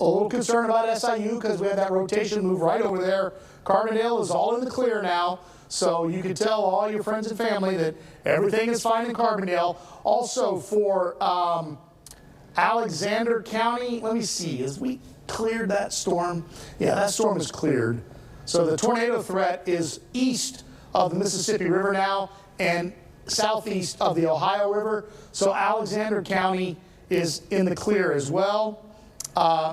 a little concerned about SIU because we had that rotation move right over there. Carbondale is all in the clear now, so you can tell all your friends and family that everything is fine in Carbondale. Also for Alexander County, let me see, as we cleared that storm? Yeah, that storm is cleared. So the tornado threat is east of the Mississippi River now and southeast of the Ohio River. So Alexander County is in the clear as well.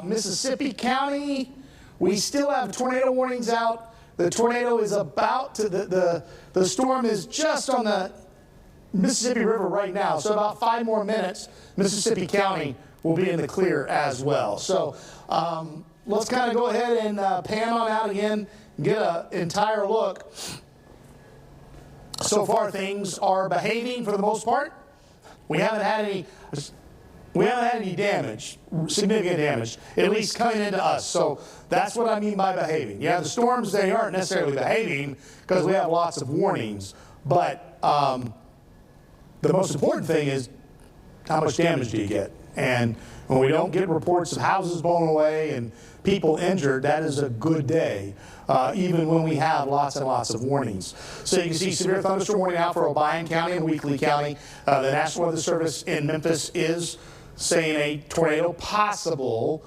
Mississippi County, we still have tornado warnings out. The tornado is about to, the storm is just on the Mississippi River right now. So about 5 more minutes, Mississippi County will be in the clear as well. So let's kind of go ahead and pan on out again, get an entire look. So far things are behaving for the most part. We haven't had any damage, significant damage, at least coming into us. So that's what I mean by behaving. Yeah, the storms, they aren't necessarily behaving because we have lots of warnings. But the most important thing is how much damage do you get? And when we don't get reports of houses blown away and people injured, that is a good day, even when we have lots and lots of warnings. So you can see severe thunderstorm warning out for Obion County and Weakley County. The National Weather Service in Memphis is saying a tornado possible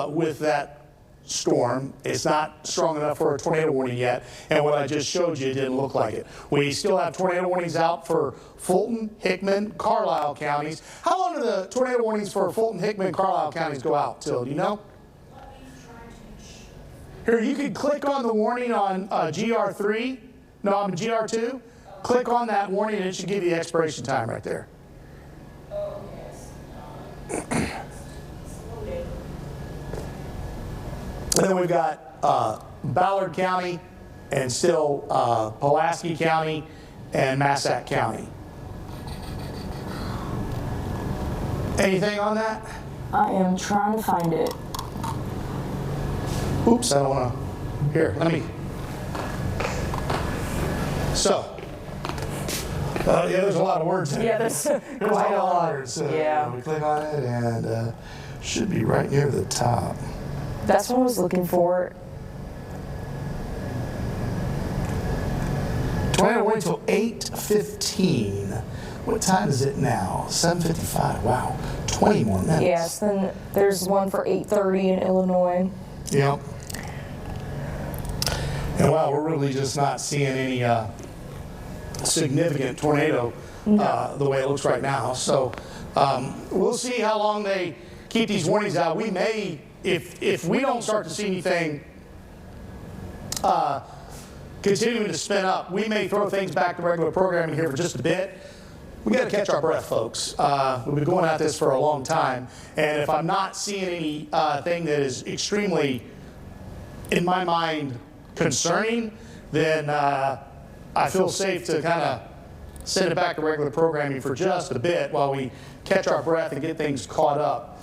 with that storm. It's not strong enough for a tornado warning yet, and what I just showed you didn't look like it. We still have tornado warnings out for Fulton, Hickman, Carlisle counties. How long do the tornado warnings for Fulton, Hickman, and Carlisle counties go out till? Do you know? Here, you can click on the warning on GR3. No, I'm GR2. Click on that warning and it should give you the expiration time right there. Oh, yes. And then we've got Ballard County and still Pulaski County and Massac County. Anything on that? I am trying to find it. Oops, I don't want to. Here, let me. So, yeah, there's a lot of words in it. Yeah, there's quite a lot of words. Yeah. We click on it and should be right near the top. That's what I was looking for. tornado went until 8:15. What time is it now? 7:55. Wow, 20 more minutes. Yes, then there's one for 8:30 in Illinois. Yep. And wow, we're really just not seeing any significant tornado the way it looks right now. So we'll see how long they keep these warnings out. We may, if we don't start to see anything continuing to spin up, we may throw things back to regular programming here for just a bit. We got to catch our breath, folks. We've been going at this for a long time, and if I'm not seeing anything that is extremely, in my mind, concerning, then I feel safe to kind of send it back to regular programming for just a bit while we catch our breath and get things caught up.